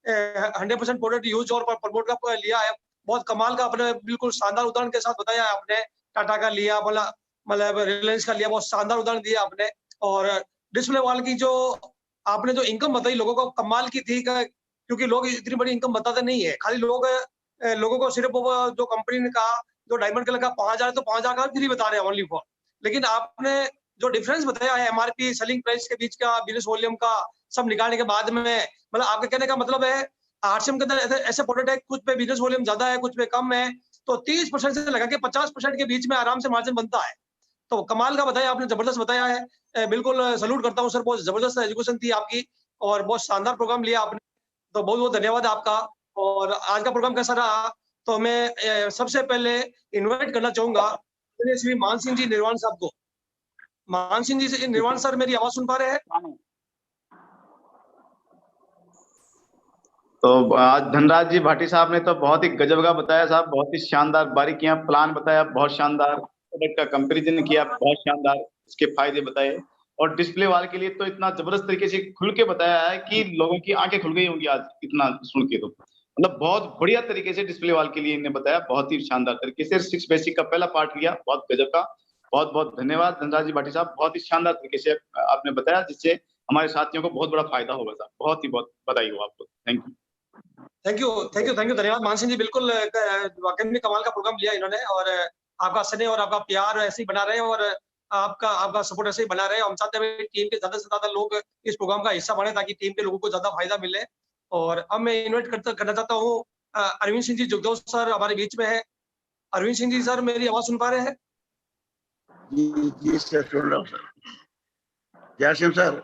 100% प्रोडक्ट यूज और प्रमोट का लिया है, बहुत कमाल का आपने बिल्कुल शानदार उदाहरण के साथ बताया है। आपने टाटा का लिया, मतलब रिलायंस का लिया, बहुत शानदार उदाहरण दिया आपने। और डिस्प्ले वॉल की जो आपने जो इनकम बताई लोगों को कमाल की थी, क्योंकि लोग इतनी बड़ी इनकम बताते नहीं है। खाली लोगों को सिर्फ जो कंपनी का जो डायमंड कलर का 5,000 तो 5,000 का फ्री बता रहे हैं ओनली फॉर। लेकिन आपने जो डिफरेंस बताया है एमआरपी सेलिंग प्राइस के बीच का, बिजनेस वॉल्यूम का सब निकालने के बाद में, मतलब आपके कहने का मतलब है आरसीएम के अंदर ऐसे प्रोडक्ट है कुछ पे बिजनेस वॉल्यूम ज्यादा है, कुछ पे कम है, तो 30% से लगा के 50% के बीच में आराम से मार्जिन बनता है। तो कमाल का बताया आपने, जबरदस्त बताया है। बिल्कुल सैल्यूट करता हूँ सर, बहुत जबरदस्त एजुकेशन थी आपकी और बहुत शानदार प्रोग्राम लिया आपने, तो बहुत बहुत धन्यवाद आपका। और आज का प्रोग्राम कैसा रहा, तो मैं सबसे पहले इन्वाइट करना चाहूंगा श्री मान सिंह जी निर्वाण साहब को। मान सिंह जी से निर्वाण सर मेरी आवाज सुन पा रहे हैं? तो आज धनराज जी भाटी साहब ने तो बहुत ही गजब का बताया साहब, बहुत ही शानदार बारीकियां, प्लान बताया, बहुत शानदार प्रोडक्ट का कंपैरिजन किया, बहुत शानदार इसके फायदे बताए। और डिस्प्ले वाल के लिए तो इतना जबरदस्त तरीके से खुल के बताया है कि लोगों की आंखें खुल गई होंगी आज इतना सुन के। तो मतलब बहुत बढ़िया तरीके से डिस्प्ले वाल के लिए इन्हें बताया, बहुत ही शानदार तरीके से। 6 बेसिक का पहला पार्ट लिया, बहुत गजब का। बहुत बहुत धन्यवाद धनराज जी भाटी साहब, बहुत ही शानदार तरीके से आपने बताया जिससे हमारे साथियों को बहुत बड़ा फायदा होगा साहब। बहुत ही बहुत बधाई हो आपको। Thank you. धन्यवाद मान सिंह जी। बिल्कुल वाकई में कमाल का प्रोग्राम लिया इन्होंने, और आपका स्नेह और आपका प्यार ऐसे ही बना रहे, और आपका आपका सपोर्ट ऐसे ही बना रहे। हम चाहते हैं टीम के ज्यादा से ज्यादा लोग इस प्रोग्राम का हिस्सा बने ताकि टीम के लोगों को ज्यादा फायदा मिले। और अब मैं इन्वाइट करना चाहता हूँ अरविंद सिंह जी जुगदोस सर हमारे बीच में है। अरविंद सिंह जी सर मेरी आवाज सुन पा रहे हैं? जी जी सर, सुन रहा हूँ सर। जय सिंह सर।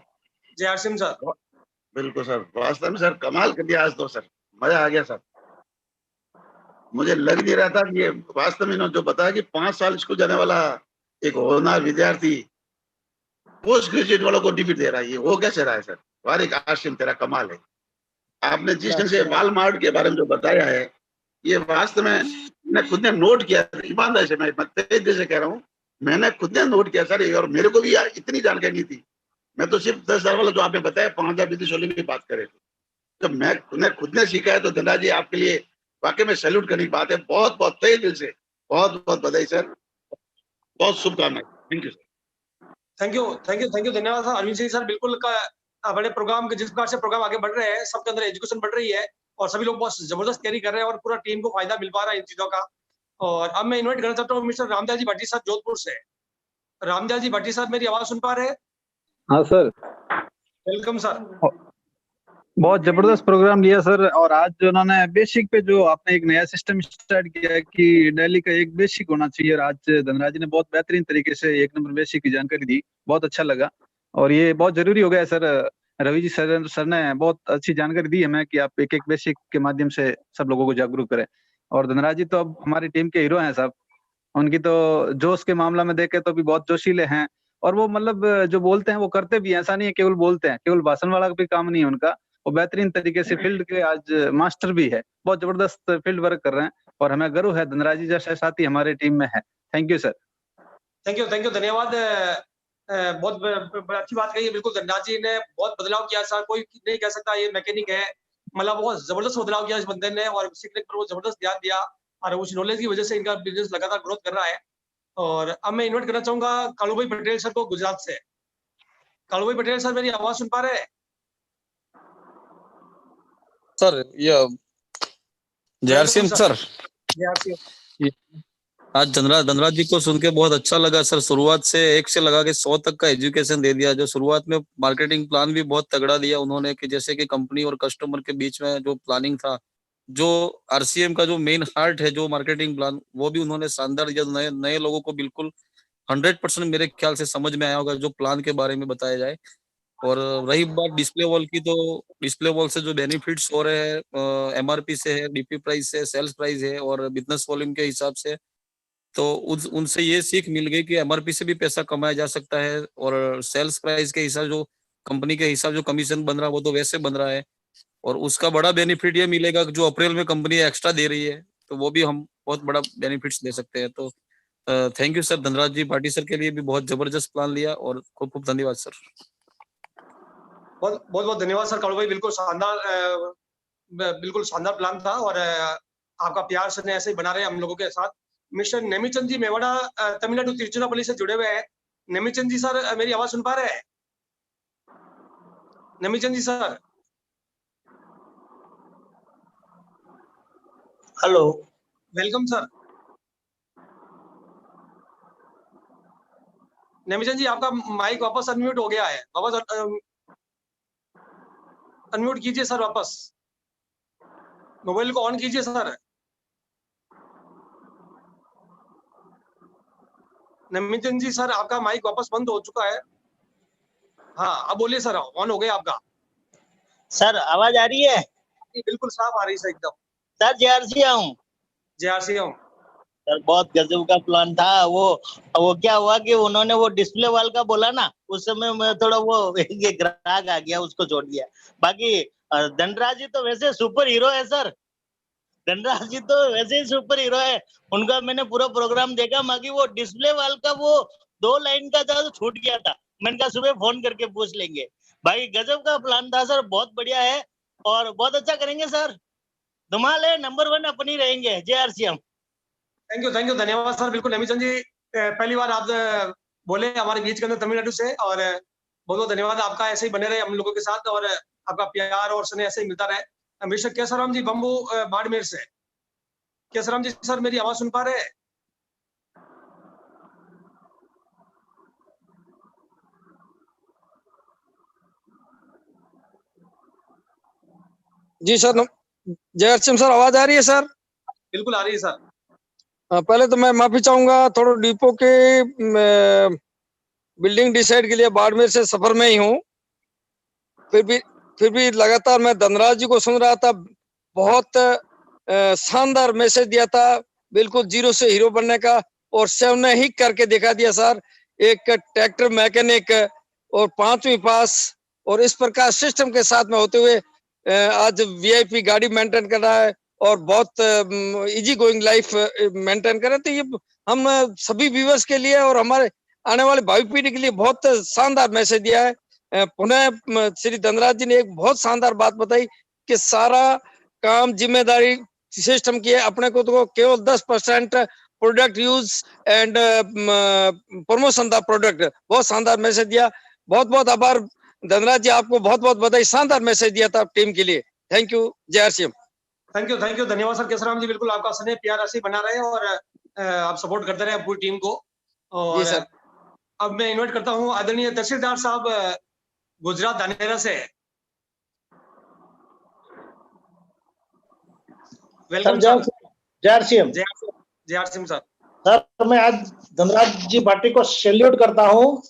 जय आर सिंह सर। बिल्कुल सर, वास्तव में सर कमाल कर दिया आज तो सर, मजा आ गया सर। मुझे लग नहीं रहा था कि ये वास्तव में जो बताया कि 5 साल स्कूल जाने वाला एक होनहार विद्यार्थी पोस्ट ग्रेजुएट वालों को डिफीट दे रहा है, ये हो कैसे रहा है सर? वारिक आशिम तेरा कमाल है। आपने जिस ढंग से वॉलमार्ट के बारे में जो बताया है, ये वास्तव में मैंने खुद ने नोट किया, ईमानदारी से मैं तेज दिल से कह रहा हूँ, मैंने खुद ने नोट किया सर, और मेरे को भी यार इतनी जानकारी नहीं थी। मैं तो सिर्फ 10,000 वाला जो आपने बताया 5,000 बिजनेस वाले की बात करें तो मैं खुद ने सीखा है। तो धनराज जी आपके लिए वाकई में सैल्यूट करने की बात है। बहुत बहुत तहे दिल से बहुत बहुत बधाई सर, बहुत शुभकामनाएं। Thank you sir. Thank you धन्यवाद सर। अरविंद सिंह सर बिल्कुल बड़े प्रोग्राम के जिस प्रकार से प्रोग्राम आगे बढ़ रहे हैं, सबके अंदर एजुकेशन बढ़ रही है और सभी लोग बहुत जबरदस्त कैरी कर रहे हैं और पूरा टीम को फायदा मिल पा रहा है इन चीजों का। और अब मैं इन्वाइट करना चाहता हूँ मिस्टर रामदयाल जी भाटी साहब जोधपुर से। रामदयाल जी भाटी साहब मेरी आवाज सुन पा रहे हैं? हाँ सर, वेलकम सर। बहुत जबरदस्त प्रोग्राम लिया सर। और आज जो उन्होंने बेसिक पे जो आपने एक नया सिस्टम स्टार्ट किया कि दिल्ली का एक बेसिक होना चाहिए, और आज धनराज जी ने बहुत बेहतरीन तरीके से 1 नंबर बेसिक की जानकारी दी, बहुत अच्छा लगा। और ये बहुत जरूरी हो गया है सर। रवि जी सर ने बहुत अच्छी जानकारी दी हमें कि आप एक एक बेसिक के माध्यम से सब लोगों को जागरूक करें। और धनराज जी तो अब हमारी टीम के हीरो हैं साहब। उनकी तो जोश के मामला में देखे तो भी बहुत जोशीले हैं, और वो मतलब जो बोलते हैं वो करते भी हैं। ऐसा नहीं है केवल बोलते हैं, केवल भाषण वाला भी काम नहीं है उनका। वो बेहतरीन तरीके से फील्ड के आज मास्टर भी है, बहुत जबरदस्त फील्ड वर्क कर रहे हैं, और हमें गर्व है धनराज जी जैसे साथी हमारे टीम में है। Thank you sir. Thank you धन्यवाद। बहुत अच्छी बात कही है। बिल्कुल धनराज जी ने बहुत बदलाव किया सर, कोई नहीं कह सकता ये मैकेनिक है, मतलब बहुत जबरदस्त बदलाव किया इस बंदे ने और सीखने पर वो जबरदस्त ध्यान दिया और उस नॉलेज की वजह से इनका बिजनेस लगातार ग्रोथ कर रहा है। और अब मैं इन्वाइट करना चाहूंगा कालूभाई पटेल सर को गुजरात से। कालूभाई पटेल सर मेरी आवाज सुन पा रहे हैं? सर ये जय सिंह सर, आज धनराज जी को सुन के बहुत अच्छा लगा सर। शुरुआत से 1 से लगा के 100 तक का एजुकेशन दे दिया। जो शुरुआत में मार्केटिंग प्लान भी बहुत तगड़ा दिया उन्होंने कि जैसे कि कंपनी और कस्टमर के बीच में जो प्लानिंग था, जो आरसीएम का जो मेन हार्ट है जो मार्केटिंग प्लान, वो भी उन्होंने शानदार दिया। नए लोगों को बिल्कुल 100% मेरे ख्याल से समझ में आया होगा जो प्लान के बारे में बताया जाए। और रही बात डिस्प्ले वॉल की, तो डिस्प्ले वॉल से जो बेनिफिट्स हो रहे हैं एमआरपी से है, डीपी प्राइस से, सेल्स प्राइस है और बिजनेस वॉल्यूम के हिसाब से, तो उनसे ये सीख मिल गई कि एमआरपी से भी पैसा कमाया जा सकता है और सेल्स प्राइस के हिसाब जो कंपनी के हिसाब जो कमीशन बन रहा है वो तो वैसे बन रहा है। और उसका बड़ा बेनिफिट ये मिलेगा कि जो अप्रैल में कंपनी एक्स्ट्रा दे रही है तो वो भी हम बहुत बड़ा बेनिफिट्स दे सकते हैं। तो thank you sir. Dhanraj ji Bhati sir के लिए भी बहुत जबरदस्त प्लान लिया और खूब खूब धन्यवाद सर। बहुत धन्यवाद सर कालू भाई। बिल्कुल शानदार प्लान था और आपका प्यार सर ने ऐसे ही बना रहे हम लोगों के साथ। मिस्टर नेमीचंद जी मेवाड़ा तमिलनाडु तिरुचिरापल्ली से जुड़े हुए हैं। नेमीचंद जी सर मेरी आवाज सुन पा रहे हैं? Nemichand ji sir. Hello, welcome sir. Nemichand ji आपका माइक वापस अनम्यूट हो गया है, वापस अनम्यूट कीजिए सर, वापस मोबाइल को ऑन कीजिए सर। नमितन जी सर आपका माइक वापस बंद हो चुका है। हाँ अब बोलिए सर, ऑन हो गया आपका। सर आवाज आ रही है? बिल्कुल साफ आ रही है एकदम। सर जेआरसी हूँ। जेआरसी हूँ सर, बहुत गजब का प्लान था वो क्या हुआ कि उन्होंने वो डिस्प्ले वाल का बोला ना, उस समय मैं थोड़ा वो ये ग्राहक आ गया, उसको छोड़ दिया। बाकी धनराज जी तो वैसे सुपर हीरो है सर। धनराज जी तो वैसे ही सुपर हीरो है। उनका मैंने पूरा प्रोग्राम देखा, बाकी वो डिस्प्ले वाल का वो 2 लाइन का था तो छूट गया था। मैंने कहा सुबह फोन करके पूछ लेंगे। भाई गजब का प्लान था सर, बहुत बढ़िया है और बहुत अच्छा करेंगे सर। धमाल है, नंबर 1 अपनी रहेंगे जेआरसीएम। थैंक यू धन्यवाद सर। बिल्कुल नेमीचंद जी पहली बार आप बोले हमारे बीच के अंदर तमिलनाडु से, और बहुत बहुत धन्यवाद आपका। ऐसे ही बने रहे हम लोगों के साथ और आपका प्यार और स्नेह ऐसे ही मिलता रहे। मिस्टर केसराम जी बम्बू बाड़मेर से। केसराम जी सर मेरी आवाज सुन पा रहे हैं? जी सर, जयसिंह सर, आवाज आ रही है सर? बिल्कुल आ रही है सर। पहले तो मैं माफी चाहूंगा, थोड़ा डिपो के बिल्डिंग डिसाइड के लिए बाड़मेर से सफर में ही हूँ। फिर भी लगातार मैं धनराज जी को सुन रहा था। बहुत शानदार मैसेज दिया था, बिल्कुल जीरो से हीरो बनने का, और सेव ने ही करके दिखा दिया सर। एक ट्रैक्टर मैकेनिक और 5वीं पास और इस प्रकार सिस्टम के साथ में होते हुए आज वीआईपी गाड़ी मेंटेन कर रहा है और बहुत इजी गोइंग लाइफ मेंटेन कर रहे। तो ये हम सभी व्यूअर्स के लिए और हमारे आने वाले भावी पीढ़ी के लिए बहुत शानदार मैसेज दिया है। पुनः श्री धनराज जी ने एक बहुत शानदार बात बताई कि सारा काम जिम्मेदारी सिस्टम की है, अपने को तो केवल 10% product use and promotion the product. बहुत शानदार मैसेज दिया। बहुत बहुत आभार धनराज जी, आपको बहुत बहुत बधाई। शानदार मैसेज दिया था टीम के लिए। Thank you. जय आरसीएम। थैंक यू, धन्यवाद सर केसराम जी। बिल्कुल आपका स्नेह प्यार ऐसे ही बना रहे और आप सपोर्ट करते रहे पूरी टीम को। और जी सर। अब मैं इन्वाइट करता हूँ आदरणीय तहसीलदार साहब गुजरात धानेरा से। Welcome sir. जय आरसीएम। जय आरसीएम सर। सर मैं आज धनराज जी भाटी को सैल्यूट करता हूँ।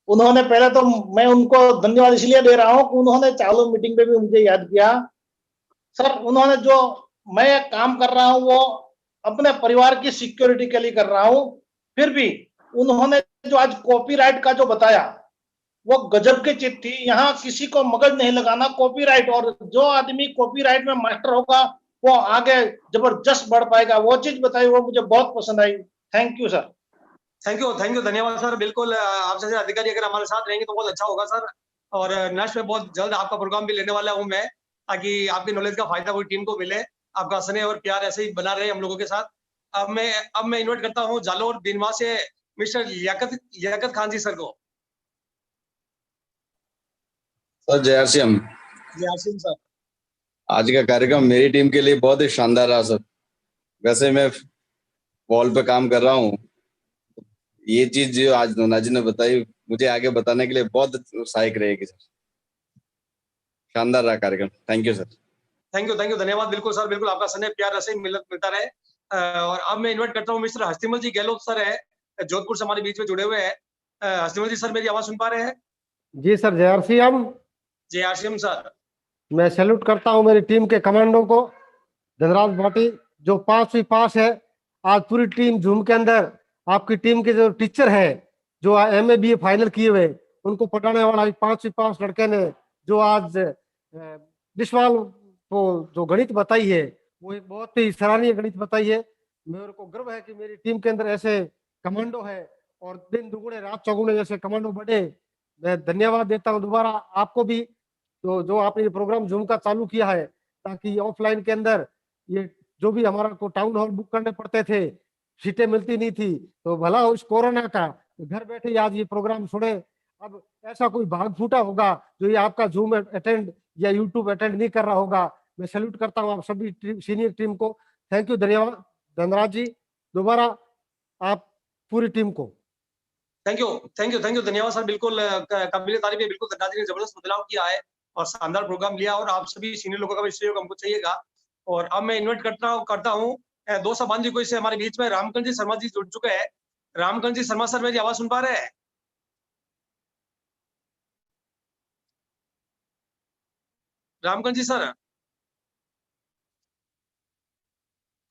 उन्होंने पहले तो मैं उनको धन्यवाद इसलिए दे रहा हूँ कि उन्होंने चालू मीटिंग में भी मुझे याद किया। सर उन्होंने जो मैं काम कर रहा हूँ वो अपने परिवार की सिक्योरिटी के लिए कर रहा हूँ, फिर भी उन्होंने जो आज कॉपीराइट का जो बताया वो गजब की चीज थी। यहाँ किसी को मगज नहीं लगाना कॉपीराइट, और जो आदमी कॉपीराइट में मास्टर होगा वो आगे जबरदस्त बढ़ पाएगा। वो चीज बताई, वो मुझे बहुत पसंद आई। Thank you sir. Thank you, धन्यवाद सर। बिल्कुल आप जैसे अधिकारी अगर हमारे साथ रहेंगे तो बहुत अच्छा होगा सर। और नेक्स्ट में बहुत जल्द आपका प्रोग्राम भी लेने वाला हूँ मैं, ताकि आपकी नॉलेज का फायदा पूरी टीम को मिले। आपका स्नेह और प्यार ऐसे ही बना रहे हम लोगों के साथ। अब मैं इन्वाइट करता हूँ जालोर बीनवा से मिस्टर लियाकत खान जी सर को। सर जय आरसीएम। जय आरसीएम सर। आज का कार्यक्रम मेरी टीम के लिए बहुत ही शानदार रहा सर। वैसे मैं वॉल पे काम कर रहा हूँ, ये चीज जो आज धनराज जी ने बताई मुझे आगे बताने के लिए बहुत सहायक रहेगी सर। शानदार रहा कार्यक्रम। Thank you sir. Thank you, धन्यवाद। बिल्कुल सर, बिल्कुल आपका स्नेह प्यार ऐसे ही मिलता रहे। और अब मैं इन्वाइट करता हूँ मिस्टर हस्तिमल जी गहलोत सर है, जोधपुर से हमारे बीच में जुड़े हुए हैं। हस्तिमल जी सर मेरी आवाज सुन पा रहे हैं? जी सर, जय आरसीएम। जय आरसीएम सर। मैं सैल्यूट करता हूं मेरी टीम के कमांडो को। धनराज भाटी जो 5वीं पास है, आज पूरी टीम जूम के अंदर आपकी टीम के जो टीचर है जो MA BA फाइनल किए हुए, उनको पढ़ाने वाला 5वीं पास लड़के ने जो आज विश्वाल को जो गणित बताई है वो एक बहुत ही सराहनीय गणित बताई है। मेरे को गर्व है कि मेरी टीम के अंदर ऐसे कमांडो है और दिन दुगुने रात चौगुने जैसे कमांडो बढ़े। मैं धन्यवाद देता हूँ दोबारा आपको भी, तो जो आपने ये प्रोग्राम जूम का चालू किया है, ताकि ऑफलाइन के अंदर ये जो भी हमारा को टाउन हॉल बुक करने पड़ते थे, सीटें मिलती नहीं थी, तो भला उस कोरोना का घर बैठे ही आज ये प्रोग्राम सुने। अब ऐसा कोई भाग फूटा होगा जो ये आपका जूम अटेंड या यूट्यूब अटेंड नहीं कर रहा होगा। मैं सैल्यूट करता हूँ आप सभी सीनियर टीम को। थैंक यू, धन्यवाद धनराज जी, दोबारा आप पूरी टीम को। थैंक यू, धन्यवाद सर। बिल्कुल काबिल तारीफ है। बिल्कुल धनराज जी ने जबरदस्त बदलाव किया है और शानदार प्रोग्राम लिया, और आप सभी सीनियर लोगों का भी सहयोग हमको चाहिएगा। और अब मैं इन्वाइट करता हूँ दो सबान को इससे हमारे बीच में रामकंज जी शर्मा जी जुड़ चुके हैं। रामकंज जी शर्मा सर मेरी आवाज सुन पा रहे हैं? रामकंज जी सर,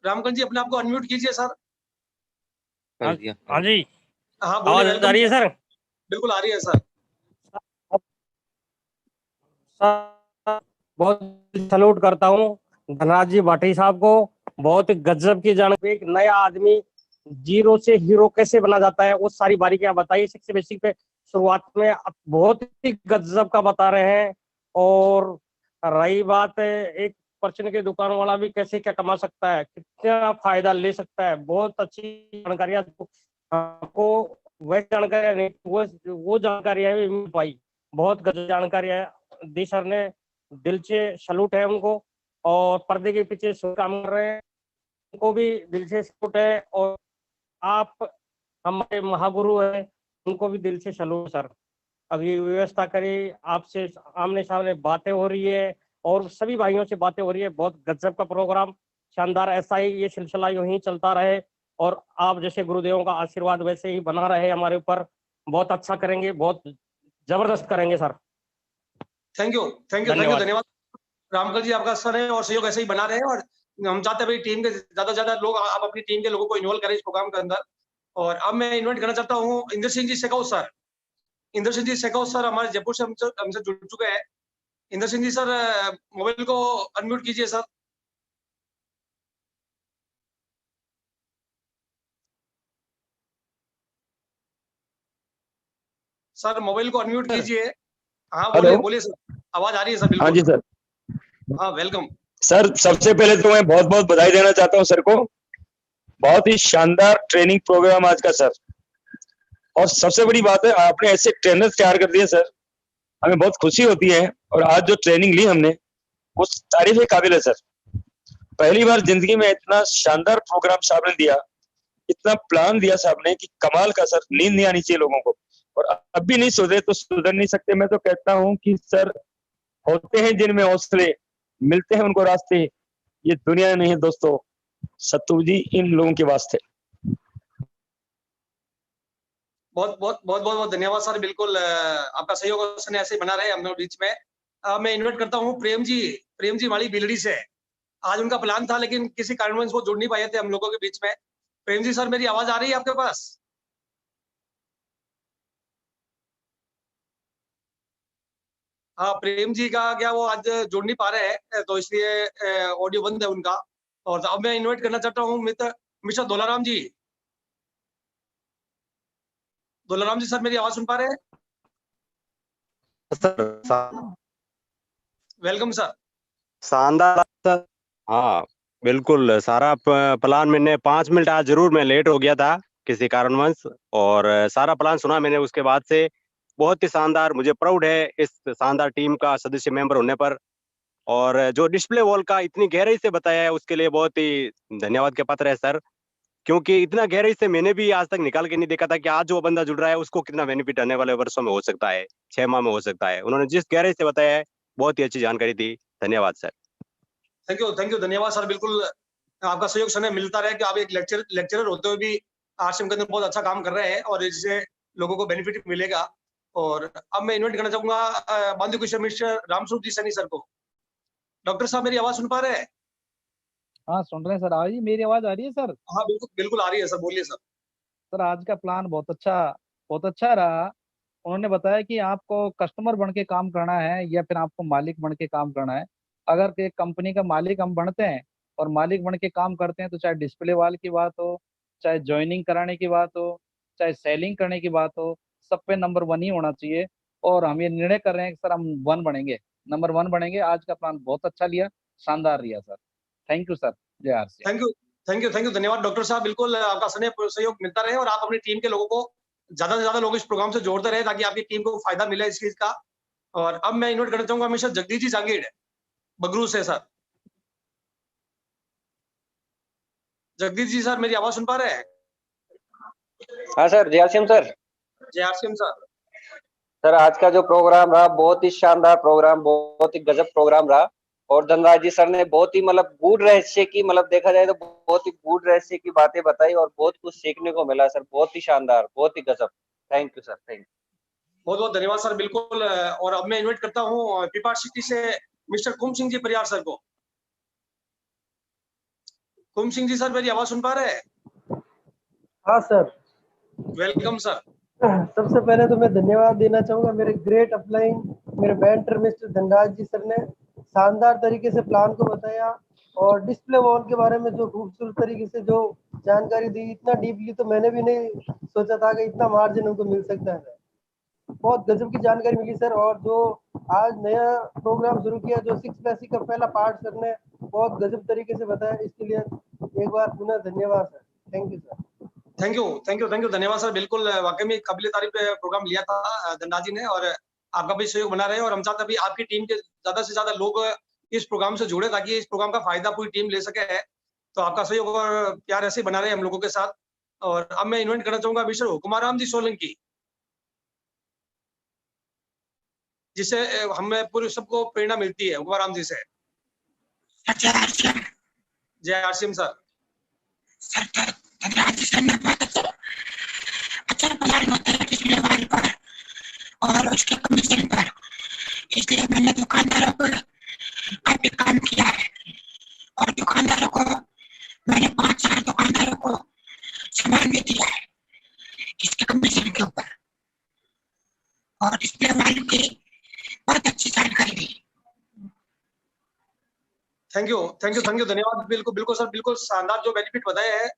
रामकंज जी अपने आप को अनम्यूट कीजिए सर। हाँ जी, हाँ आवाज आ रही है सर? बिल्कुल आ रही है सर। बहुत सैल्यूट करता हूँ धनराज जी भाटी साहब को। बहुत गजब की जानकारी। एक नया आदमी जीरो से हीरो कैसे बना जाता है वो सारी बारीकियां बताई। सबसे बेसिक पे शुरुआत में बहुत ही गजब का बता रहे हैं। और रही बात एक पर्चन के दुकान वाला भी कैसे क्या कमा सकता है, कितना फायदा ले सकता है, बहुत अच्छी जानकारियां आपको। वैसे जानकारियां नहीं, वो जानकारियां भी मिल पाई। बहुत गजब जानकारियां दी सर ने, दिल से सैल्यूट है उनको। और पर्दे के पीछे काम कर रहे हैं उनको भी दिल से सैल्यूट है। और आप हमारे महागुरु हैं, उनको भी दिल से सैल्यूट सर। अभी व्यवस्था करी, आपसे आमने सामने बातें हो रही है, और सभी भाइयों से बातें हो रही है। बहुत गजब का प्रोग्राम, शानदार। ऐसा ही ये सिलसिला यूं ही चलता रहे और आप जैसे गुरुदेवों का आशीर्वाद वैसे ही बना रहे हमारे ऊपर। बहुत अच्छा करेंगे, बहुत जबरदस्त करेंगे sir. Thank you, thank you, thank you, धन्यवाद रामकल जी, आपका समय और सहयोग ऐसे ही बना रहे और हम चाहते हैं भाई टीम के ज्यादा से ज्यादा लोग, आप अपनी टीम के लोगों को इन्वॉल्व करें इस प्रोग्राम के अंदर। और अब मैं इन्वाइट करना चाहता हूँ इंद्र सिंह जी शेखावत सर। इंद्र सिंह जी शेखावत सर हमारे जयपुर से हमसे जुड़ चुके हैं। इंद्र सिंह जी सर, मोबाइल को अनम्यूट कीजिए सर। सर मोबाइल को अनम्यूट कीजिए। हाँ बोलिए, बोलिए सर, आवाज आ रही है सर। बिल्कुल। हाँ जी सर। हाँ, वेलकम सर सबसे पहले तो मैं बहुत बहुत बधाई देना चाहता हूँ सर को। बहुत ही शानदार ट्रेनिंग प्रोग्राम आज का सर। और सबसे बड़ी बात है, आपने ऐसे ट्रेनर्स तैयार कर दिए सर, हमें बहुत खुशी होती है। और आज जो ट्रेनिंग ली हमने वो तारीफ के काबिल है सर। पहली बार जिंदगी में इतना शानदार प्रोग्राम साहब ने दिया, इतना प्लान दिया साहब ने कि कमाल का सर। नींद नहीं आनी चाहिए लोगों को, और अब भी नहीं सुधरे तो सुधर नहीं सकते। मैं तो कहता हूँ कि सर, होते हैं जिनमें हौसले, मिलते हैं उनको रास्ते, ये दुनिया नहीं है दोस्तों, सत्तू जी इन लोगों के वास्ते। बहुत बहुत बहुत बहुत बहुत धन्यवाद सर। बिल्कुल आपका सहयोग ऐसे बना रहे हम लोग बीच में। मैं इन्वाइट करता हूँ प्रेम जी वाली बिलड़ी से। आज उनका प्लान था लेकिन किसी कारणवश वो जुड़ नहीं पाए थे हम लोगों के बीच में। प्रेम जी सर, मेरी आवाज आ रही है आपके पास? हाँ, प्रेम जी का क्या वो आज जुड़ नहीं पा रहे हैं, तो इसलिए ऑडियो बंद है उनका। और अब मैं इन्वाइट करना चाहता हूँ मिस्टर दोलाराम जी। दोलाराम जी सर, मेरी आवाज सुन पा रहे हैं? Welcome sir. शानदार सर। हाँ बिल्कुल, सारा प्लान मैंने 5 मिनट आज जरूर मैं लेट हो गया था किसी कारणवश, और सारा प्लान सुना मैंने उसके बाद से। बहुत ही शानदार, मुझे प्राउड है इस शानदार टीम का सदस्य मेंबर होने पर। और जो डिस्प्ले वॉल का इतनी गहराई से बताया है उसके लिए बहुत ही धन्यवाद के पात्र है सर। क्योंकि इतना गहराई से मैंने भी आज तक निकाल के नहीं देखा था कि आज जो बंदा जुड़ रहा है उसको कितना बेनिफिट आने वाले वर्षों में हो सकता है, 6 माह में हो सकता है। उन्होंने जिस गहराई से बताया है, बहुत ही अच्छी जानकारी दी। धन्यवाद सर। थैंक यू, धन्यवाद सर। बिल्कुल आपका सहयोग समय मिलता रहे कि आप एक लेक्चरर होते हुए भी आश्रम के अंदर बहुत अच्छा काम कर रहे हैं और इससे लोगों को बेनिफिट मिलेगा। और अब मैं इन्वाइट करना चाहूंगा बांधु किशोर मिस्टर रामस्वरूप जी सैनी सर को। डॉक्टर साहब, मेरी आवाज सुन पा रहे हैं? हाँ सुन रहे हैं सर। आ रही मेरी आवाज आ रही है सर? हाँ बिल्कुल बिल्कुल आ रही है सर, बोलिए सर। सर आज का प्लान बहुत अच्छा रहा। उन्होंने बताया कि आपको कस्टमर बन के काम करना है या फिर आपको मालिक बन के काम करना है। अगर एक कंपनी का मालिक हम बनते हैं और मालिक बन के काम करते हैं तो चाहे डिस्प्ले वाल की बात हो, चाहे ज्वाइनिंग कराने की बात हो, चाहे सेलिंग करने की बात हो, सब पे नंबर 1 ही होना चाहिए। और हम ये निर्णय कर रहे हैं कि सर हम 1 बनेंगे, नंबर 1 बनेंगे। आज का प्लान बहुत अच्छा लिया, शानदार रिया सर। Thank you sir. जय आरसी। थैंक यू, धन्यवाद डॉक्टर साहब। बिल्कुल आपका सहयोग मिलता रहे और आप अपनी टीम के लोगों को ज्यादा से ज्यादा लोग इस प्रोग्राम से जोड़ते रहे ताकि आपकी टीम को फायदा मिले इस चीज का। और अब मैं इन्वाइट करना चाहूंगा मिस्टर जगदीश जी जांगीड़ बगरू से सर। जगदीश जी सर, मेरी आवाज सुन पा रहे हैं? हाँ सर, जय आरसीएम सर। जय आरसीएम सर। सर आज का जो प्रोग्राम रहा बहुत ही शानदार प्रोग्राम, बहुत ही गजब प्रोग्राम रहा। और धनराज जी सर ने बहुत ही गूढ़ रहस्य की, देखा जाए तो बहुत ही गूढ़ रहस्य की बातें बताई और बहुत कुछ सीखने को मिला सर। बहुत ही शानदार, बहुत ही गजब। Thank you sir, thank you. बहुत बहुत धन्यवाद सर। बिल्कुल। और अब मैं इन्वाइट करता हूँ पीपाट सिटी से मिस्टर कुम सिंह जी परियार सर को। कुम सिंह जी सर, मेरी आवाज सुन पा रहे हैं? हाँ सर। Welcome sir. सबसे पहले तो मैं धन्यवाद देना चाहूंगा मेरे ग्रेट अपलाइन, मेरे मेंटर मिस्टर धनराज जी सर ने शानदार तरीके से प्लान को बताया और डिस्प्ले वॉल के बारे में जो खूबसूरत तरीके से जो जानकारी दी, इतना डीपली तो मैंने भी नहीं सोचा था कि इतना मार्जिन हमको मिल सकता है। बहुत गजब की जानकारी मिली सर। और जो आज नया प्रोग्राम शुरू किया, जो 6 पैसी का पहला पार्ट सर ने बहुत गजब तरीके से बताया, इसके लिए एक बार पुनः धन्यवाद sir. Thank you sir. Thank you, धन्यवाद सर। बिल्कुल वाकई में काबिल तारीफ प्रोग्राम लिया था धनराज जी ने और आपका भी सहयोग बना रहे और हम चाहते हैं आपकी टीम के ज्यादा से ज्यादा लोग इस प्रोग्राम से जुड़े ताकि इस प्रोग्राम का फायदा पूरी टीम ले सके। तो आपका सहयोग और प्यार ऐसे बना रहे हम लोगों के साथ। और अब मैं इन्वाइट करना चाहूंगा मिस्टर हुकुमाराम जी सोलंकी। जिससे हमें पूरे सबको प्रेरणा मिलती है उकमाराम जी से। जय आरसीएम सर। और उसके कमीशन पर, इसलिए मैंने दुकानदारों पर काफी काम किया है और दुकानदारों को मैंने 5-4 दुकानदारों को सामान भी दिया है इसके कमीशन के ऊपर, और डिस्प्ले वालों की बहुत अच्छी जानकारी दी। थैंक यू धन्यवाद। बिल्कुल बिल्कुल सर, बिल्कुल शानदार जो बेनिफिट बताए हैं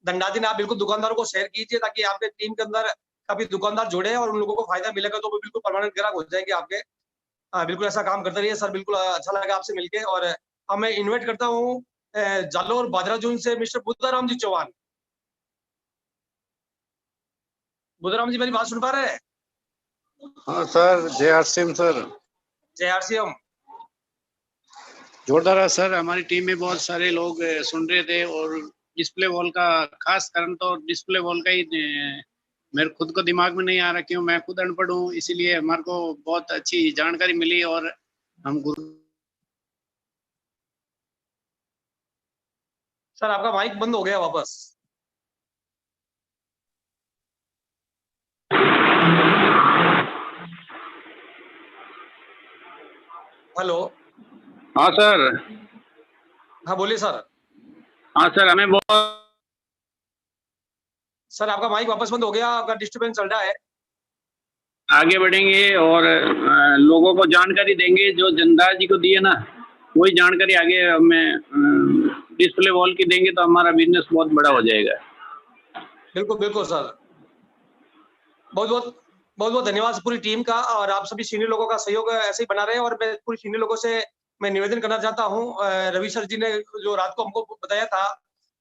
धनराज जी ने, आप बिल्कुल दुकानदारों को शेयर कीजिए ताकि आपके टीम के अंदर काफी दुकानदार जुड़े और उन लोगों को फायदा मिलेगा तो वो बिल्कुल परमानेंट ग्राहक हो जाएंगे आपके। हाँ बिल्कुल ऐसा काम करते रहिए सर, बिल्कुल अच्छा लगा आपसे मिलके। और अब मैं इन्वाइट करता हूँ जालोर बादराजून से मिस्टर बुद्धाराम जी चौहान। बुद्धाराम जी मेरी बात सुन पा रहे हैं? हाँ सर, जय आरसीएम सर। जय आरसीएम। जोरदार है सर, हमारी टीम में बहुत सारे लोग सुन रहे थे और डिस्प्ले वॉल का खास कारण तो डिस्प्ले वॉल का ही मेरे खुद को दिमाग में नहीं आ रहा, क्यों मैं खुद अनपढ़ हूँ, इसीलिए हमारे को बहुत अच्छी जानकारी मिली और हम गुरु। सर आपका माइक बंद हो गया वापस। हेलो। हाँ सर। हाँ बोलिए सर। हाँ सर, हमें बहुत। सर आपका माइक वापस बंद हो गया, आपका डिस्टर्बेंस चल रहा है। आगे बढ़ेंगे और लोगों को जानकारी देंगे जो जनदार जी को दी है ना, वही जानकारी आगे हमें डिस्प्ले वॉल की देंगे तो हमारा बिजनेस बहुत बड़ा हो जाएगा। बिल्कुल बिल्कुल सर, बहुत बहुत धन्यवाद पूरी टीम का, और आप सभी सीनियर लोगों का सहयोग ऐसे ही बना रहे। और मैं पूरी सीनियर लोगों से मैं निवेदन करना चाहता हूँ, रवि सर जी ने जो रात को हमको बताया था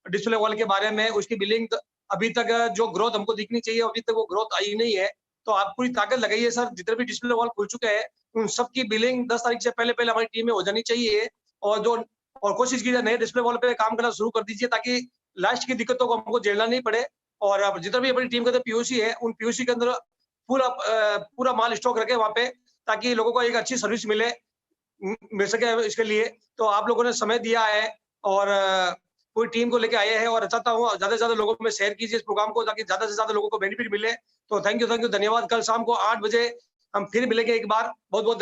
डिस्प्ले वॉल के बारे में, उसकी बिलिंग अभी तक जो ग्रोथ हमको दिखनी चाहिए अभी तक वो ग्रोथ आई नहीं है। तो आप पूरी ताकत लगाइए सर, जितने भी डिस्प्ले वॉल खुल चुके हैं उन सबकी बिलिंग 10 तारीख से पहले हमारी टीम में हो जानी चाहिए। और कोशिश कीजिए नए डिस्प्ले वॉल पे काम करना शुरू कर दीजिए ताकि लास्ट की दिक्कतों को हमको झेलना नहीं पड़े। और अब जितना भी अपनी टीम के अंदर पीओसी है उन पीओसी के अंदर पूरा माल स्टॉक रखे वहाँ पे, ताकि लोगों को एक अच्छी सर्विस मिल सके। इसके लिए तो आप लोगों ने समय दिया है और पूरी टीम को लेके आए हैं, और चाहता हूँ ज्यादा से ज्यादा लोगों में शेयर कीजिए इस प्रोग्राम को ताकि ज्यादा से ज्यादा लोगों को बेनिफिट मिले। तो थैंक यू धन्यवाद। कल शाम को 8 बजे हम फिर मिलेंगे एक बार। बहुत बहुत